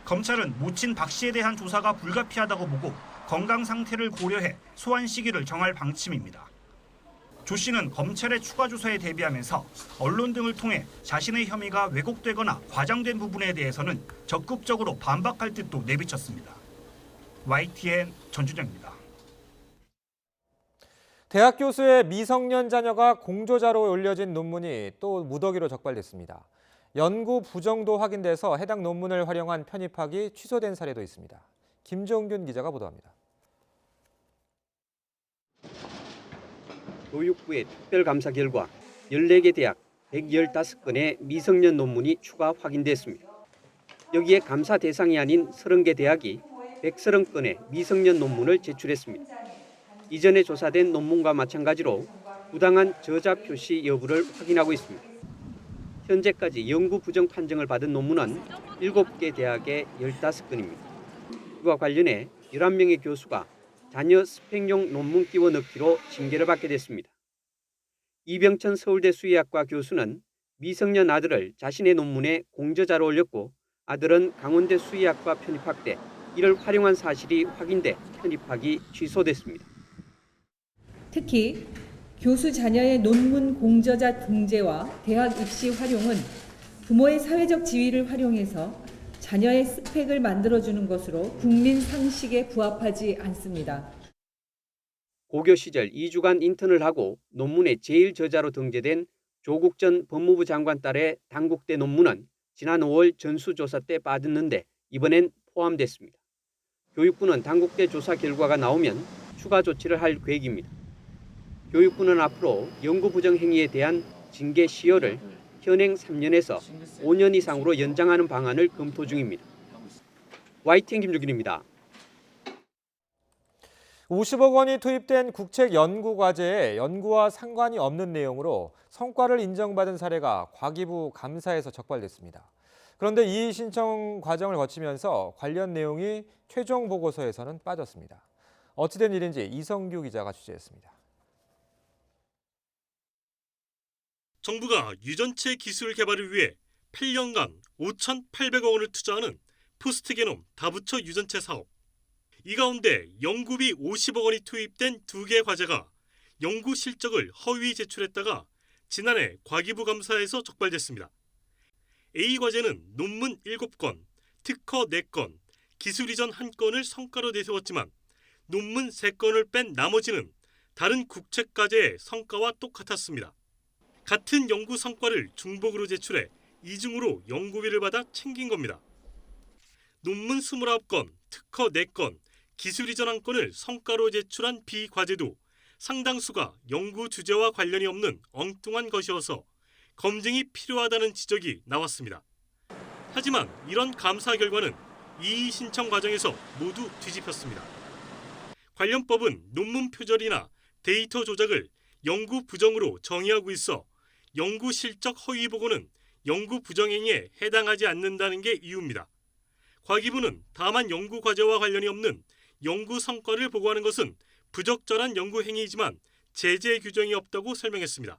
검찰은 모친 박 씨에 대한 조사가 불가피하다고 보고 건강 상태를 고려해 소환 시기를 정할 방침입니다. 조 씨는 검찰의 추가 조사에 대비하면서 언론 등을 통해 자신의 혐의가 왜곡되거나 과장된 부분에 대해서는 적극적으로 반박할 뜻도 내비쳤습니다. YTN 전준영입니다. 대학 교수의 미성년 자녀가 공저자로 올려진 논문이 또 무더기로 적발됐습니다. 연구 부정도 확인돼서 해당 논문을 활용한 편입학이 취소된 사례도 있습니다. 김종균 기자가 보도합니다. 교육부의 특별감사 결과 14개 대학 115건의 미성년 논문이 추가 확인됐습니다. 여기에 감사 대상이 아닌 30개 대학이 130건의 미성년 논문을 제출했습니다. 이전에 조사된 논문과 마찬가지로 부당한 저자 표시 여부를 확인하고 있습니다. 현재까지 연구 부정 판정을 받은 논문은 7개 대학의 15건입니다. 이와 관련해 11명의 교수가 자녀 스펙용 논문 끼워 넣기로 징계를 받게 됐습니다. 이병천 서울대 수의학과 교수는 미성년 아들을 자신의 논문에 공저자로 올렸고 아들은 강원대 수의학과 편입학 때 이를 활용한 사실이 확인돼 편입학이 취소됐습니다. 특히 교수 자녀의 논문 공저자 등재와 대학 입시 활용은 부모의 사회적 지위를 활용해서 자녀의 스펙을 만들어주는 것으로 국민 상식에 부합하지 않습니다. 고교 시절 2주간 인턴을 하고 논문의 제일 저자로 등재된 조국 전 법무부 장관 딸의 단국대 논문은 지난 5월 전수조사 때 빠졌는데 이번엔 포함됐습니다. 교육부는 단국대 조사 결과가 나오면 추가 조치를 할 계획입니다. 교육부는 앞으로 연구 부정 행위에 대한 징계 시효를 현행 3년에서 5년 이상으로 연장하는 방안을 검토 중입니다. YTN 김종균입니다. 50억 원이 투입된 국책연구과제에 연구와 상관이 없는 내용으로 성과를 인정받은 사례가 과기부 감사에서 적발됐습니다. 그런데 이의 신청 과정을 거치면서 관련 내용이 최종 보고서에서는 빠졌습니다. 어찌된 일인지 이성규 기자가 취재했습니다. 정부가 유전체 기술 개발을 위해 8년간 5,800억 원을 투자하는 포스트게놈 다부처 유전체 사업. 이 가운데 연구비 50억 원이 투입된 2개 과제가 연구 실적을 허위 제출했다가 지난해 과기부 감사에서 적발됐습니다. A 과제는 논문 7건, 특허 4건, 기술 이전 1건을 성과로 내세웠지만 논문 3건을 뺀 나머지는 다른 국책과제의 성과와 똑같았습니다. 같은 연구 성과를 중복으로 제출해 이중으로 연구비를 받아 챙긴 겁니다. 논문 29건, 특허 4건, 기술 이전 1건을 성과로 제출한 B 과제도 상당수가 연구 주제와 관련이 없는 엉뚱한 것이어서 검증이 필요하다는 지적이 나왔습니다. 하지만 이런 감사 결과는 이의 신청 과정에서 모두 뒤집혔습니다. 관련법은 논문 표절이나 데이터 조작을 연구 부정으로 정의하고 있어 연구 실적 허위 보고는 연구 부정행위에 해당하지 않는다는 게 이유입니다. 과기부는 다만 연구 과제와 관련이 없는 연구 성과를 보고하는 것은 부적절한 연구 행위이지만 제재 규정이 없다고 설명했습니다.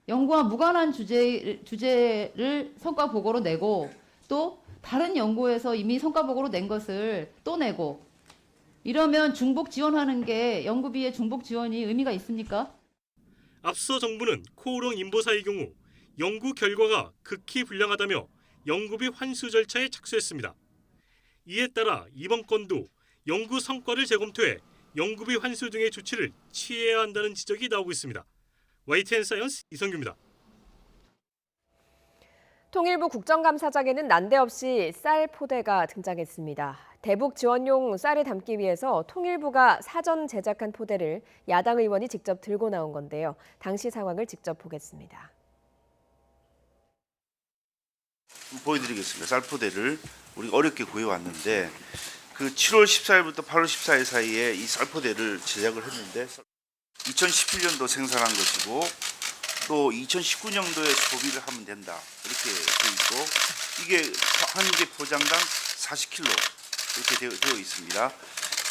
연구와 무관한 주제를 성과 보고로 내고 또 다른 연구에서 이미 성과 보고로 낸 것을 또 내고 이러면 중복 지원하는 게 연구비의 중복 지원이 의미가 있습니까? 앞서 정부는 코오롱 인보사의 경우 연구 결과가 극히 불량하다며 연구비 환수 절차에 착수했습니다. 이에 따라 이번 건도 연구 성과를 재검토해 연구비 환수 등의 조치를 취해야 한다는 지적이 나오고 있습니다. YTN 사이언스 이성규입니다. 통일부 국정감사장에는 난데없이 쌀 포대가 등장했습니다. 대북 지원용 쌀을 담기 위해서 통일부가 사전 제작한 포대를 야당 의원이 직접 들고 나온 건데요. 당시 상황을 직접 보겠습니다. 보여드리겠습니다. 쌀 포대를 우리가 어렵게 구해왔는데 그 7월 14일부터 8월 14일 사이에 이 쌀 포대를 제작을 했는데 2017년도 생산한 것이고 또 2019년도에 소비를 하면 된다 이렇게 되어 있고 이게 한 개 포장당 40kg 이렇게 되어 있습니다.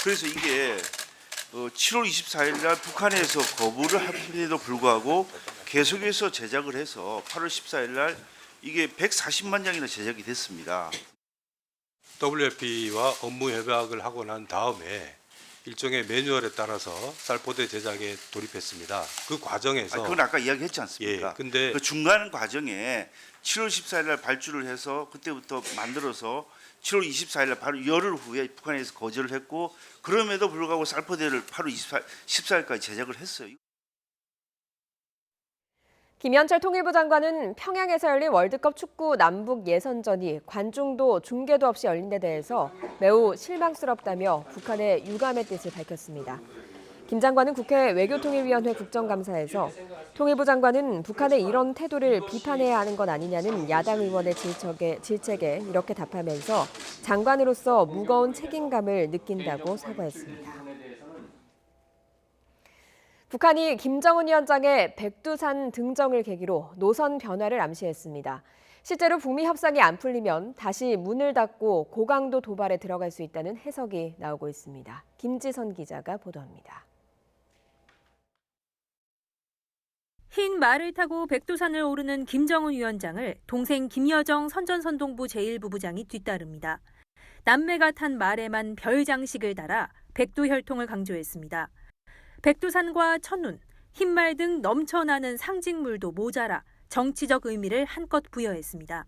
그래서 이게 7월 24일 날 북한에서 거부를 했음에도 불구하고 계속해서 제작을 해서 8월 14일 날 이게 140만 장이나 제작이 됐습니다. WFP와 업무 협약을 하고 난 다음에 일종의 매뉴얼에 따라서 쌀포대 제작에 돌입했습니다. 그 과정에서 그건 아까 이야기했지 않습니까? 예, 근데 그 중간 과정에 7월 14일 날 발주를 해서 그때부터 만들어서 7월 24일 날 바로 열흘 후에 북한에서 거절을 했고 그럼에도 불구하고 쌀포대를 8월 14일까지 제작을 했어요. 김현철 통일부 장관은 평양에서 열린 월드컵 축구 남북 예선전이 관중도 중계도 없이 열린 데 대해서 매우 실망스럽다며 북한의 유감의 뜻을 밝혔습니다. 김 장관은 국회 외교통일위원회 국정감사에서 통일부 장관은 북한의 이런 태도를 비판해야 하는 건 아니냐는 야당 의원의 질책에 이렇게 답하면서 장관으로서 무거운 책임감을 느낀다고 사과했습니다. 북한이 김정은 위원장의 백두산 등정을 계기로 노선 변화를 암시했습니다. 실제로 북미 협상이 안 풀리면 다시 문을 닫고 고강도 도발에 들어갈 수 있다는 해석이 나오고 있습니다. 김지선 기자가 보도합니다. 흰 말을 타고 백두산을 오르는 김정은 위원장을 동생 김여정 선전선동부 제1부부장이 뒤따릅니다. 남매가 탄 말에만 별 장식을 달아 백두혈통을 강조했습니다. 백두산과 천눈, 흰말 등 넘쳐나는 상징물도 모자라 정치적 의미를 한껏 부여했습니다.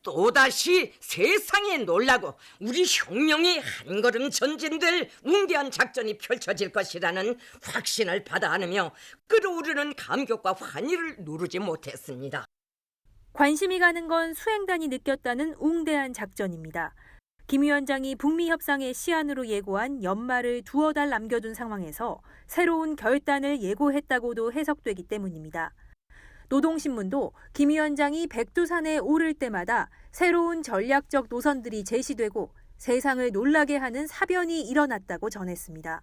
또다시 세상이 놀라고 우리 혁명이 한 걸음 전진될 웅대한 작전이 펼쳐질 것이라는 확신을 받아 안으며 끓어오르는 감격과 환희를 누르지 못했습니다. 관심이 가는 건 수행단이 느꼈다는 웅대한 작전입니다. 김 위원장이 북미 협상의 시한으로 예고한 연말을 두어 달 남겨둔 상황에서 새로운 결단을 예고했다고도 해석되기 때문입니다. 노동신문도 김 위원장이 백두산에 오를 때마다 새로운 전략적 노선들이 제시되고 세상을 놀라게 하는 사변이 일어났다고 전했습니다.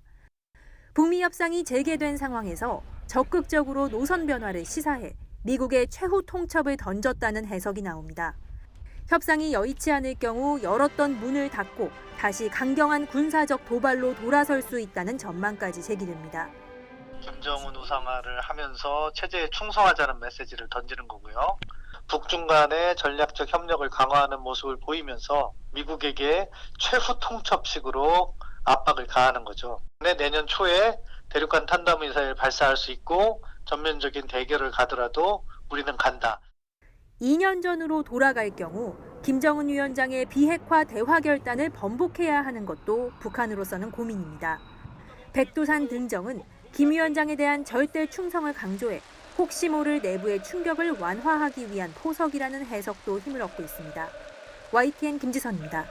북미 협상이 재개된 상황에서 적극적으로 노선 변화를 시사해 미국의 최후 통첩을 던졌다는 해석이 나옵니다. 협상이 여의치 않을 경우 열었던 문을 닫고 다시 강경한 군사적 도발로 돌아설 수 있다는 전망까지 제기됩니다. 김정은 우상화를 하면서 체제에 충성하자는 메시지를 던지는 거고요. 북중 간의 전략적 협력을 강화하는 모습을 보이면서 미국에게 최후 통첩식으로 압박을 가하는 거죠. 내년 초에 대륙간 탄도미사일 발사할 수 있고 전면적인 대결을 가더라도 우리는 간다. 2년 전으로 돌아갈 경우 김정은 위원장의 비핵화 대화 결단을 번복해야 하는 것도 북한으로서는 고민입니다. 백두산 등정은 김 위원장에 대한 절대 충성을 강조해 혹시 모를 내부의 충격을 완화하기 위한 포석이라는 해석도 힘을 얻고 있습니다. YTN 김지선입니다.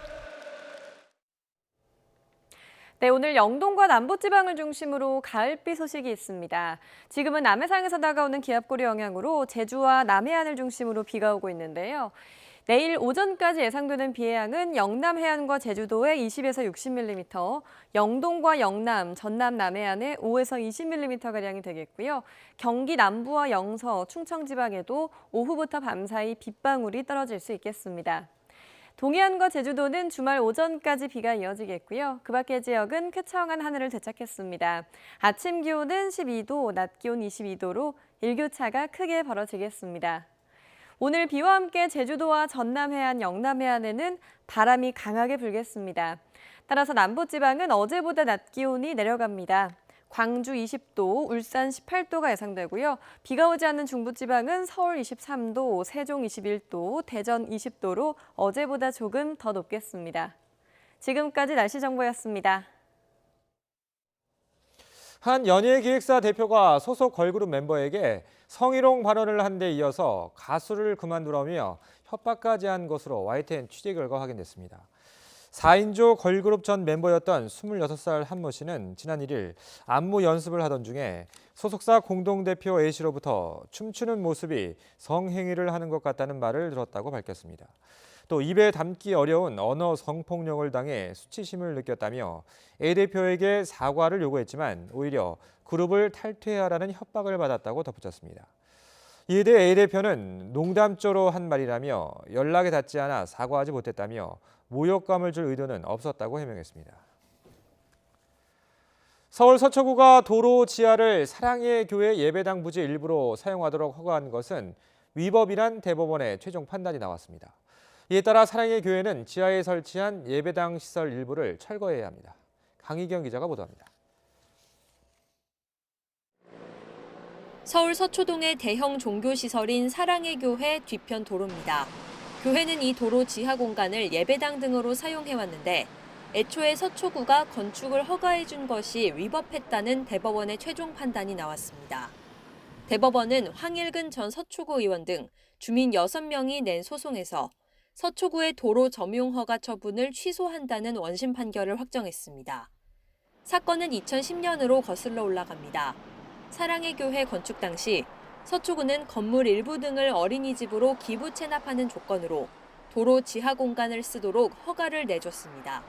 네, 오늘 영동과 남부지방을 중심으로 가을비 소식이 있습니다. 지금은 남해상에서 다가오는 기압골의 영향으로 제주와 남해안을 중심으로 비가 오고 있는데요. 내일 오전까지 예상되는 비의 양은 영남 해안과 제주도에 20에서 60mm, 영동과 영남, 전남 남해안에 5에서 20mm가량이 되겠고요. 경기 남부와 영서, 충청 지방에도 오후부터 밤 사이 빗방울이 떨어질 수 있겠습니다. 동해안과 제주도는 주말 오전까지 비가 이어지겠고요. 그 밖의 지역은 쾌청한 하늘을 되찾겠습니다. 아침 기온은 12도, 낮 기온 22도로 일교차가 크게 벌어지겠습니다. 오늘 비와 함께 제주도와 전남 해안, 영남 해안에는 바람이 강하게 불겠습니다. 따라서 남부지방은 어제보다 낮 기온이 내려갑니다. 광주 20도, 울산 18도가 예상되고요. 비가 오지 않는 중부지방은 서울 23도, 세종 21도, 대전 20도로 어제보다 조금 더 높겠습니다. 지금까지 날씨 정보였습니다. 한 연예기획사 대표가 소속 걸그룹 멤버에게 성희롱 발언을 한 데 이어서 가수를 그만두라며 협박까지 한 것으로 YTN 취재 결과 확인됐습니다. 4인조 걸그룹 전 멤버였던 26살 한모 씨는 지난 1일 안무 연습을 하던 중에 소속사 공동대표 A씨로부터 춤추는 모습이 성행위를 하는 것 같다는 말을 들었다고 밝혔습니다. 또 입에 담기 어려운 언어 성폭력을 당해 수치심을 느꼈다며 A 대표에게 사과를 요구했지만 오히려 그룹을 탈퇴하라는 협박을 받았다고 덧붙였습니다. 이에 대해 A 대표는 농담조로 한 말이라며 연락이 닿지 않아 사과하지 못했다며 모욕감을 줄 의도는 없었다고 해명했습니다. 서울 서초구가 도로 지하를 사랑의 교회 예배당 부지 일부로 사용하도록 허가한 것은 위법이란 대법원의 최종 판단이 나왔습니다. 이에 따라 사랑의 교회는 지하에 설치한 예배당 시설 일부를 철거해야 합니다. 강희경 기자가 보도합니다. 서울 서초동의 대형 종교시설인 사랑의 교회 뒤편 도로입니다. 교회는 이 도로 지하 공간을 예배당 등으로 사용해왔는데 애초에 서초구가 건축을 허가해준 것이 위법했다는 대법원의 최종 판단이 나왔습니다. 대법원은 황일근 전 서초구 의원 등 주민 6명이 낸 소송에서 서초구의 도로 점용 허가 처분을 취소한다는 원심 판결을 확정했습니다. 사건은 2010년으로 거슬러 올라갑니다. 사랑의 교회 건축 당시 서초구는 건물 일부 등을 어린이집으로 기부 체납하는 조건으로 도로 지하 공간을 쓰도록 허가를 내줬습니다.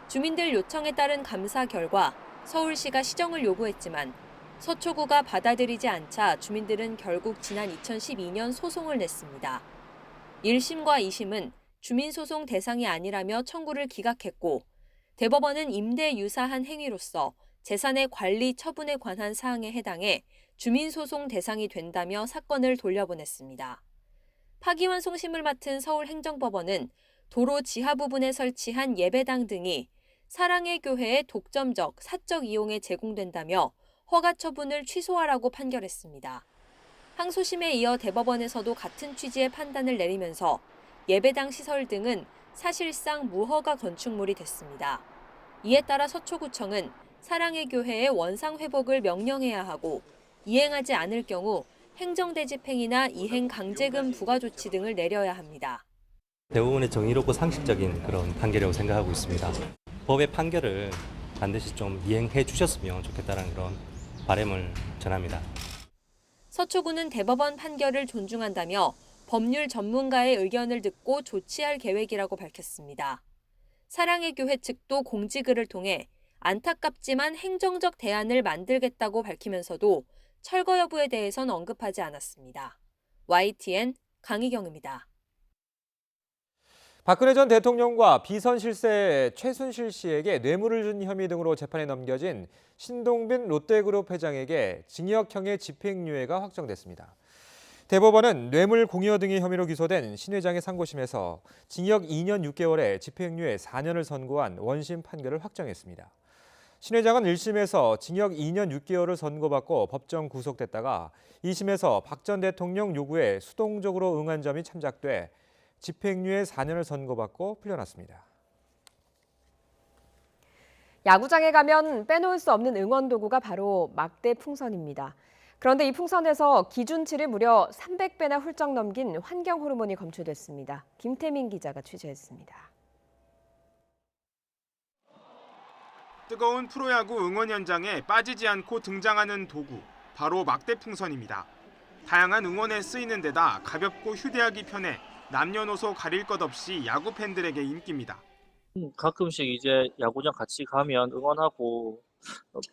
주민들 요청에 따른 감사 결과 서울시가 시정을 요구했지만 서초구가 받아들이지 않자 주민들은 결국 지난 2012년 소송을 냈습니다. 1심과 2심은 주민소송 대상이 아니라며 청구를 기각했고 대법원은 임대 유사한 행위로서 재산의 관리 처분에 관한 사항에 해당해 주민소송 대상이 된다며 사건을 돌려보냈습니다. 파기환송심을 맡은 서울행정법원은 도로 지하 부분에 설치한 예배당 등이 사랑의 교회의 독점적, 사적 이용에 제공된다며 허가 처분을 취소하라고 판결했습니다. 항소심에 이어 대법원에서도 같은 취지의 판단을 내리면서 예배당 시설 등은 사실상 무허가 건축물이 됐습니다. 이에 따라 서초구청은 사랑의 교회의 원상 회복을 명령해야 하고 이행하지 않을 경우 행정대집행이나 이행 강제금 부과 조치 등을 내려야 합니다. 대부분의 정의롭고 상식적인 그런 판결이라고 생각하고 있습니다. 법의 판결을 반드시 좀 이행해 주셨으면 좋겠다는 그런 바람을 전합니다. 서초구는 대법원 판결을 존중한다며 법률 전문가의 의견을 듣고 조치할 계획이라고 밝혔습니다. 사랑의 교회 측도 공지글을 통해 안타깝지만 행정적 대안을 만들겠다고 밝히면서도 철거 여부에 대해선 언급하지 않았습니다. YTN 강희경입니다. 박근혜 전 대통령과 비선 실세 최순실 씨에게 뇌물을 준 혐의 등으로 재판에 넘겨진 신동빈 롯데그룹 회장에게 징역형의 집행유예가 확정됐습니다. 대법원은 뇌물 공여 등의 혐의로 기소된 신 회장의 상고심에서 징역 2년 6개월에 집행유예 4년을 선고한 원심 판결을 확정했습니다. 신 회장은 1심에서 징역 2년 6개월을 선고받고 법정 구속됐다가 2심에서 박 전 대통령 요구에 수동적으로 응한 점이 참작돼 집행유예 4년을 선고받고 풀려났습니다. 야구장에 가면 빼놓을 수 없는 응원 도구가 바로 막대 풍선입니다. 그런데 이 풍선에서 기준치를 무려 300배나 훌쩍 넘긴 환경 호르몬이 검출됐습니다. 김태민 기자가 취재했습니다. 뜨거운 프로야구 응원 현장에 빠지지 않고 등장하는 도구, 바로 막대풍선입니다. 다양한 응원에 쓰이는 데다 가볍고 휴대하기 편해 남녀노소 가릴 것 없이 야구 팬들에게 인기입니다. 가끔씩 이제 야구장 같이 가면 응원하고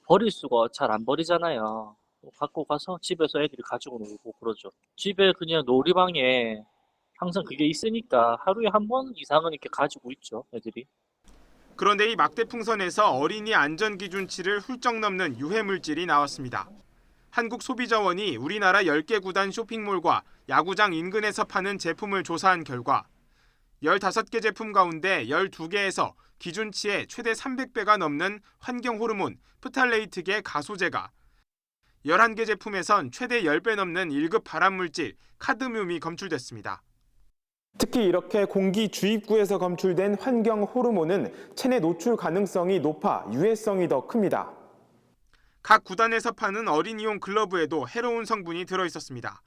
버릴 수가 잘 안 버리잖아요. 갖고 가서 집에서 애들이 가지고 놀고 그러죠. 집에 그냥 놀이방에 항상 그게 있으니까 하루에 한 번 이상은 이렇게 가지고 있죠, 애들이. 그런데 이 막대 풍선에서 어린이 안전 기준치를 훌쩍 넘는 유해 물질이 나왔습니다. 한국소비자원이 우리나라 10개 구단 쇼핑몰과 야구장 인근에서 파는 제품을 조사한 결과 15개 제품 가운데 12개에서 기준치의 최대 300배가 넘는 환경 호르몬 프탈레이트계 가소제가, 11개 제품에선 최대 10배 넘는 1급 발암물질 카드뮴이 검출됐습니다. 특히 이렇게 공기 주입구에서 검출된 환경 호르몬은 체내 노출 가능성이 높아 유해성이 더 큽니다. 각 구단에서 파는 어린이용 글러브에도 해로운 성분이 들어있었습니다.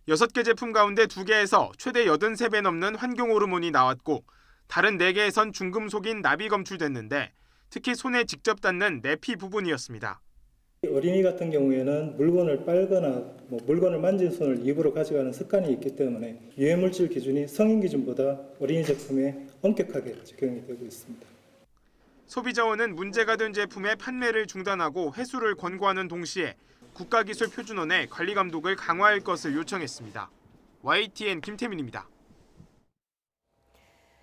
6개 제품 가운데 2개에서 최대 83배 넘는 환경 호르몬이 나왔고 다른 4개에선 중금속인 납이 검출됐는데 특히 손에 직접 닿는 내피 부분이었습니다. 어린이 같은 경우에는 물건을 빨거나 물건을 만진 손을 입으로 가져가는 습관이 있기 때문에 유해물질 기준이 성인 기준보다 어린이 제품에 엄격하게 적용이 되고 있습니다. 소비자원은 문제가 된 제품의 판매를 중단하고 회수를 권고하는 동시에 국가기술표준원에 관리 감독을 강화할 것을 요청했습니다. YTN 김태민입니다.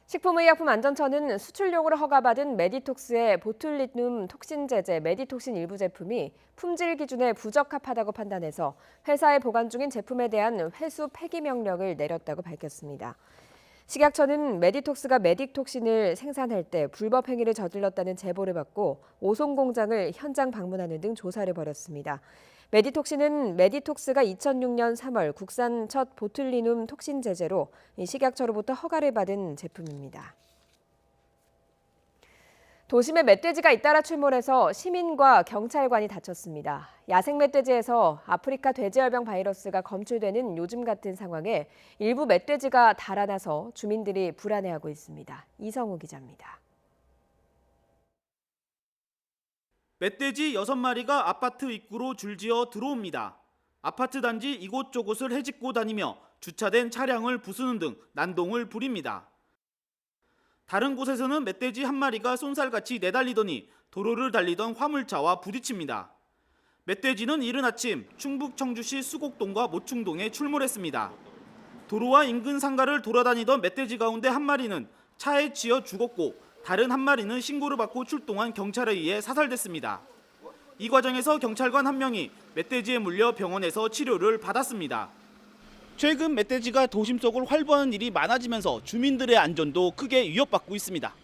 식품의약품안전처는 수출용으로 허가받은 메디톡스의 보툴리눔 톡신제제 메디톡신 일부 제품이 품질 기준에 부적합하다고 판단해서 회사에 보관 중인 제품에 대한 회수 폐기 명령을 내렸다고 밝혔습니다. 식약처는 메디톡스가 메딕톡신을 생산할 때 불법 행위를 저질렀다는 제보를 받고 오송 공장을 현장 방문하는 등 조사를 벌였습니다. 메디톡신은 메디톡스가 2006년 3월 국산 첫 보툴리눔 톡신 제제로 식약처로부터 허가를 받은 제품입니다. 도심에 멧돼지가 잇따라 출몰해서 시민과 경찰관이 다쳤습니다. 야생 멧돼지에서 아프리카 돼지열병 바이러스가 검출되는 요즘 같은 상황에 일부 멧돼지가 달아나서 주민들이 불안해하고 있습니다. 이성우 기자입니다. 멧돼지 6마리가 아파트 입구로 줄지어 들어옵니다. 아파트 단지 이곳저곳을 헤집고 다니며 주차된 차량을 부수는 등 난동을 부립니다. 다른 곳에서는 멧돼지 한 마리가 쏜살같이 내달리더니 도로를 달리던 화물차와 부딪힙니다. 멧돼지는 이른 아침 충북 청주시 수곡동과 모충동에 출몰했습니다. 도로와 인근 상가를 돌아다니던 멧돼지 가운데 한 마리는 차에 치여 죽었고 다른 한 마리는 신고를 받고 출동한 경찰에 의해 사살됐습니다. 이 과정에서 경찰관 한 명이 멧돼지에 물려 병원에서 치료를 받았습니다. 최근 멧돼지가 도심 속을 활보하는 일이 많아지면서 주민들의 안전도 크게 위협받고 있습니다.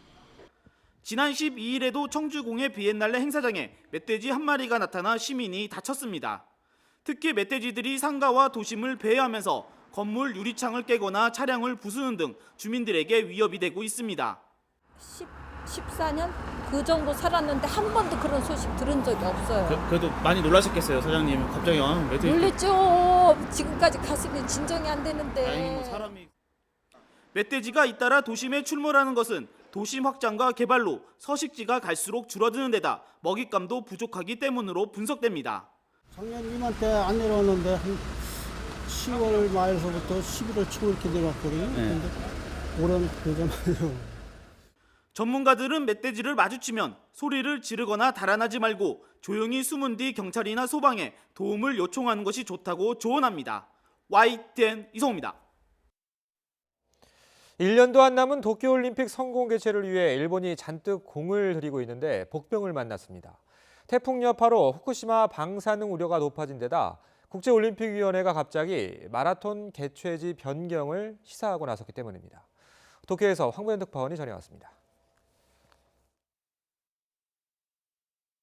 지난 12일에도 청주공예 비엔날레 행사장에 멧돼지 한 마리가 나타나 시민이 다쳤습니다. 특히 멧돼지들이 상가와 도심을 배회하면서 건물 유리창을 깨거나 차량을 부수는 등 주민들에게 위협이 되고 있습니다. 14년 그 정도 살았는데 한 번도 그런 소식 들은 적이 없어요. 그래도 많이 놀라셨겠어요, 사장님. 갑자기 멧돼지. 놀랬죠. 지금까지 가슴이 진정이 안 되는데. 다행히 사람이. 멧돼지가 잇따라 도심에 출몰하는 것은 도심 확장과 개발로 서식지가 갈수록 줄어드는 데다 먹잇감도 부족하기 때문으로 분석됩니다. 작년 이맘때 안 내려왔는데 한 10월 말에서부터 11월 초 이렇게 내려왔거든요. 근데 올해는 그러잖아요. 전문가들은 멧돼지를 마주치면 소리를 지르거나 달아나지 말고 조용히 숨은 뒤 경찰이나 소방에 도움을 요청하는 것이 좋다고 조언합니다. YTN 이성우입니다. 1년도 안 남은 도쿄올림픽 성공 개최를 위해 일본이 잔뜩 공을 들이고 있는데 복병을 만났습니다. 태풍 여파로 후쿠시마 방사능 우려가 높아진 데다 국제올림픽위원회가 갑자기 마라톤 개최지 변경을 시사하고 나섰기 때문입니다. 도쿄에서 황보현 특파원이 전해왔습니다.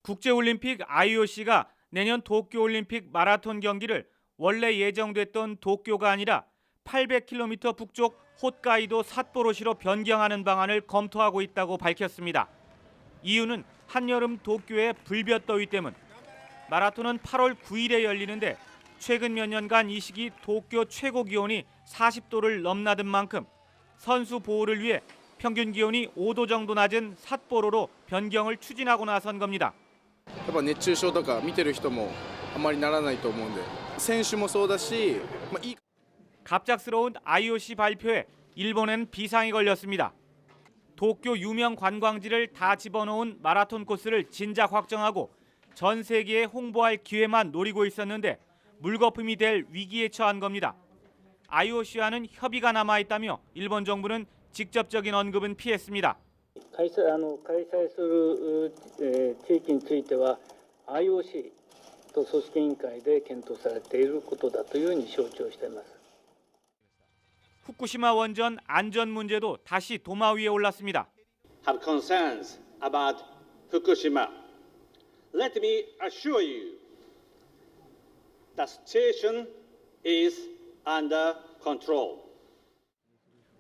국제올림픽 IOC가 내년 도쿄올림픽 마라톤 경기를 원래 예정됐던 도쿄가 아니라 800km 북쪽 홋카이도 삿포로시로 변경하는 방안을 검토하고 있다고 밝혔습니다. 이유는 한여름 도쿄의 불볕더위 때문. 마라톤은 8월 9일에 열리는데 최근 몇 년간 이 시기 도쿄 최고 기온이 40도를 넘나든 만큼 선수 보호를 위해 평균 기온이 5도 정도 낮은 삿포로로 변경을 추진하고 나선 겁니다. やっぱ熱中症とか見てる人もあまりならないと思うんで選手もそうだし 갑작스러운 IOC 발표에 일본엔 비상이 걸렸습니다. 도쿄 유명 관광지를 다 집어넣은 마라톤 코스를 진작 확정하고 전 세계에 홍보할 기회만 노리고 있었는데 물거품이 될 위기에 처한 겁니다. IOC와는 협의가 남아있다며 일본 정부는 직접적인 언급은 피했습니다. 開催する地域については IOC と組織委員会で検討されていることだというふうに承知をしています。 후쿠시마 원전 안전 문제도 다시 도마 위에 올랐습니다. Have concerns about Fukushima. Let me assure you, the situation is under control.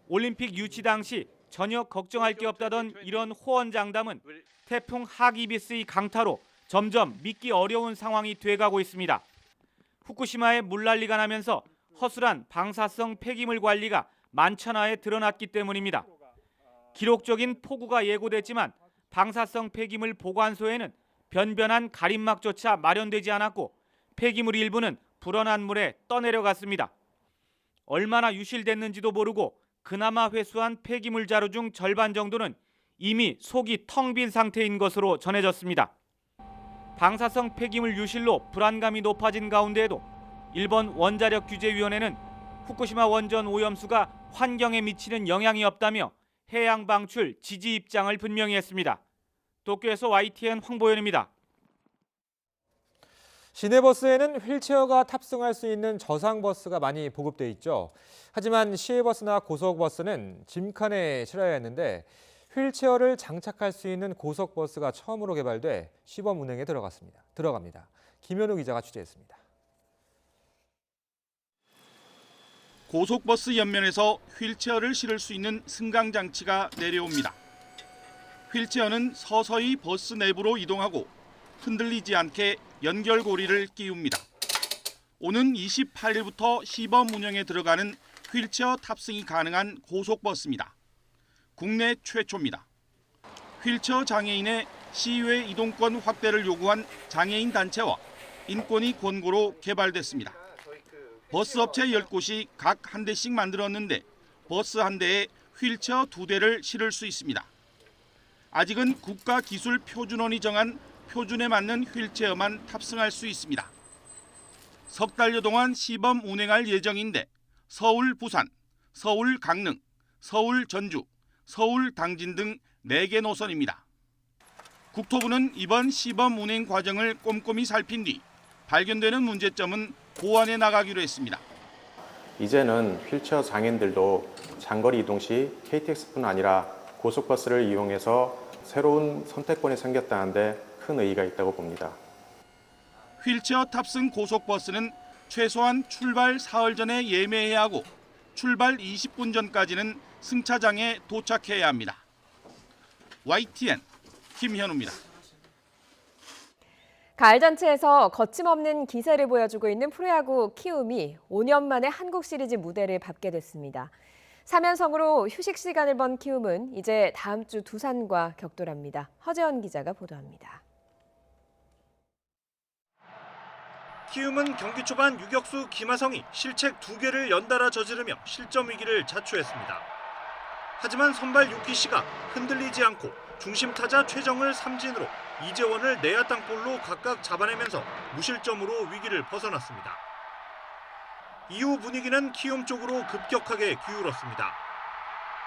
올림픽 유치 당시 전혀 걱정할 게 없다던 이런 호언장담은 태풍 하기비스의 강타로 점점 믿기 어려운 상황이 돼가고 있습니다. 후쿠시마에 물난리가 나면서 허술한 방사성 폐기물 관리가 만천하에 드러났기 때문입니다. 기록적인 폭우가 예고됐지만 방사성 폐기물 보관소에는 변변한 가림막조차 마련되지 않았고 폐기물 일부는 불어난 물에 떠내려갔습니다. 얼마나 유실됐는지도 모르고 그나마 회수한 폐기물 자루 중 절반 정도는 이미 속이 텅 빈 상태인 것으로 전해졌습니다. 방사성 폐기물 유실로 불안감이 높아진 가운데에도 일본 원자력규제위원회는 후쿠시마 원전 오염수가 환경에 미치는 영향이 없다며 해양 방출 지지 입장을 분명히 했습니다. 도쿄에서 YTN 황보현입니다. 시내버스에는 휠체어가 탑승할 수 있는 저상버스가 많이 보급돼 있죠. 하지만 시외버스나 고속버스는 짐칸에 실어야 했는데 휠체어를 장착할 수 있는 고속버스가 처음으로 개발돼 시범 운행에 들어갑니다. 김현우 기자가 취재했습니다. 고속버스 옆면에서 휠체어를 실을 수 있는 승강장치가 내려옵니다. 휠체어는 서서히 버스 내부로 이동하고 흔들리지 않게 연결고리를 끼웁니다. 오는 28일부터 시범 운영에 들어가는 휠체어 탑승이 가능한 고속버스입니다. 국내 최초입니다. 휠체어 장애인의 시외 이동권 확대를 요구한 장애인 단체와 인권위 권고로 개발됐습니다. 버스 업체 10곳이 각 한 대씩 만들었는데 버스 한 대에 휠체어 2대를 실을 수 있습니다. 아직은 국가기술표준원이 정한 표준에 맞는 휠체어만 탑승할 수 있습니다. 석 달여 동안 시범 운행할 예정인데 서울 부산, 서울 강릉, 서울 전주, 서울 당진 등 4개 노선입니다. 국토부는 이번 시범 운행 과정을 꼼꼼히 살핀 뒤 발견되는 문제점은 보완해 나가기로 했습니다. 이제는 휠체어 장애인들도 장거리 이동 시 KTX뿐 아니라 고속버스를 이용해서 새로운 선택권이 생겼다는데 큰 의의가 있다고 봅니다. 휠체어 탑승 고속버스는 최소한 출발 사흘 전에 예매해야 하고 출발 20분 전까지는 승차장에 도착해야 합니다. YTN 김현우입니다. 가을잔치에서 거침없는 기세를 보여주고 있는 프로야구 키움이 5년 만에 한국 시리즈 무대를 밟게 됐습니다. 3연승으로 휴식 시간을 번 키움은 이제 다음 주 두산과 격돌합니다. 허재원 기자가 보도합니다. 키움은 경기 초반 유격수 김하성이 실책 2개를 연달아 저지르며 실점 위기를 자초했습니다. 하지만 선발 유키 씨가 흔들리지 않고 중심 타자 최정을 삼진으로 이재원을 내야 땅볼로 각각 잡아내면서 무실점으로 위기를 벗어났습니다. 이후 분위기는 키움 쪽으로 급격하게 기울었습니다.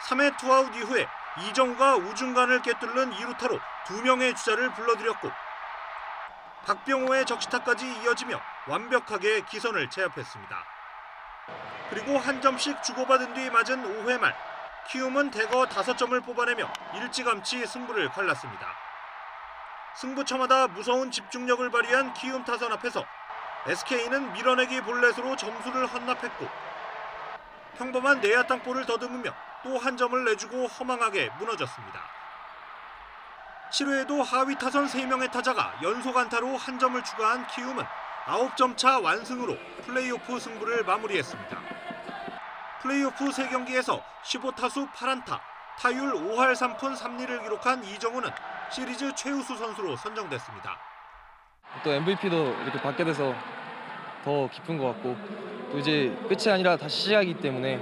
3회 투아웃 이후에 이정우가 우중간을 꿰뚫는 2루타로 2명의 주자를 불러들였고 박병호의 적시타까지 이어지며 완벽하게 기선을 제압했습니다. 그리고 한 점씩 주고받은 뒤 맞은 5회 말 키움은 대거 5점을 뽑아내며 일찌감치 승부를 갈랐습니다. 승부처마다 무서운 집중력을 발휘한 키움 타선 앞에서 SK는 밀어내기 볼넷으로 점수를 헌납했고 평범한 내야 땅볼을 더듬으며 또 한 점을 내주고 허망하게 무너졌습니다. 7회에도 하위 타선 3명의 타자가 연속 안타로 한 점을 추가한 키움은 9점 차 완승으로 플레이오프 승부를 마무리했습니다. 플레이오프 3경기에서 15타수 8안타, 타율 5할 3푼 3리를 기록한 이정우는 시리즈 최우수 선수로 선정됐습니다. 또 MVP도 이렇게 받게 돼서 더 기쁜 것 같고 또 이제 끝이 아니라 다시 시작이기 때문에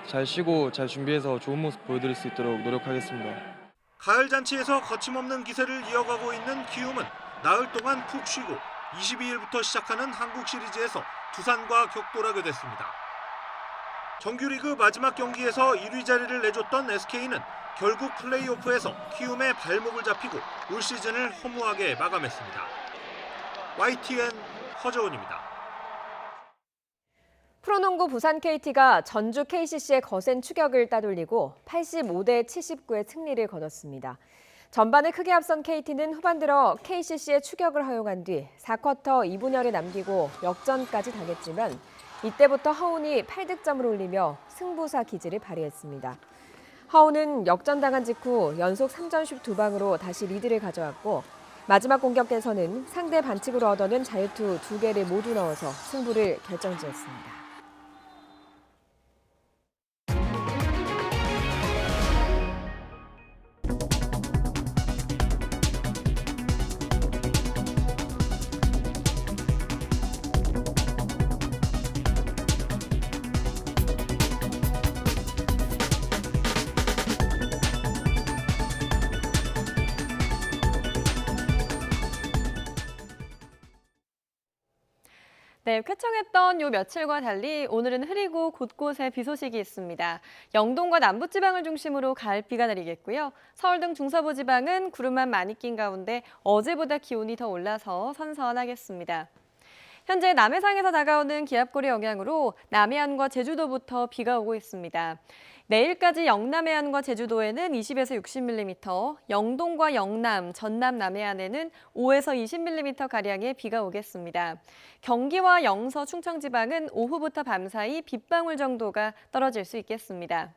잘 쉬고 잘 준비해서 좋은 모습 보여드릴 수 있도록 노력하겠습니다. 가을 잔치에서 거침없는 기세를 이어가고 있는 키움은 나흘 동안 푹 쉬고 22일부터 시작하는 한국 시리즈에서 두산과 격돌하게 됐습니다. 정규리그 마지막 경기에서 1위 자리를 내줬던 SK는 결국 플레이오프에서 키움의 발목을 잡히고 올 시즌을 허무하게 마감했습니다. YTN 허재원입니다. 프로농구 부산 KT가 전주 KCC의 거센 추격을 따돌리고 85대 79의 승리를 거뒀습니다. 전반에 크게 앞선 KT는 후반 들어 KCC의 추격을 허용한 뒤 4쿼터 2분여를 남기고 역전까지 당했지만 이때부터 허운이 8득점을 올리며 승부사 기질을 발휘했습니다. 허운은 역전당한 직후 연속 3점슛 2방으로 다시 리드를 가져왔고 마지막 공격에서는 상대 반칙으로 얻어낸 자유투 2개를 모두 넣어서 승부를 결정지었습니다. 네, 쾌청했던 요 며칠과 달리 오늘은 흐리고 곳곳에 비 소식이 있습니다. 영동과 남부지방을 중심으로 가을비가 내리겠고요. 서울 등 중서부 지방은 구름만 많이 낀 가운데 어제보다 기온이 더 올라서 선선하겠습니다. 현재 남해상에서 다가오는 기압골의 영향으로 남해안과 제주도부터 비가 오고 있습니다. 내일까지 영남 해안과 제주도에는 20에서 60mm, 영동과 영남, 전남 남해안에는 5에서 20mm가량의 비가 오겠습니다. 경기와 영서, 충청 지방은 오후부터 밤사이 빗방울 정도가 떨어질 수 있겠습니다.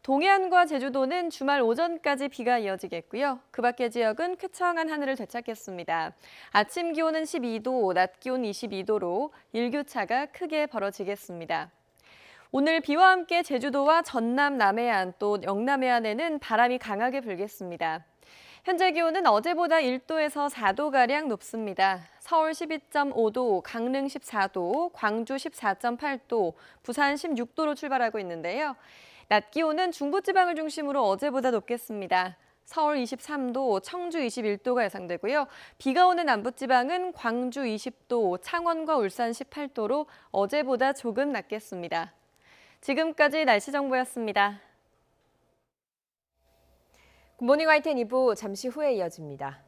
동해안과 제주도는 주말 오전까지 비가 이어지겠고요. 그 밖의 지역은 쾌청한 하늘을 되찾겠습니다. 아침 기온은 12도, 낮 기온 22도로 일교차가 크게 벌어지겠습니다. 오늘 비와 함께 제주도와 전남 남해안 또 영남 해안에는 바람이 강하게 불겠습니다. 현재 기온은 어제보다 1도에서 4도가량 높습니다. 서울 12.5도, 강릉 14도, 광주 14.8도, 부산 16도로 출발하고 있는데요. 낮 기온은 중부지방을 중심으로 어제보다 높겠습니다. 서울 23도, 청주 21도가 예상되고요. 비가 오는 남부지방은 광주 20도, 창원과 울산 18도로 어제보다 조금 낮겠습니다. 지금까지 날씨 정보였습니다. 굿모닝 YTN 2부 잠시 후에 이어집니다.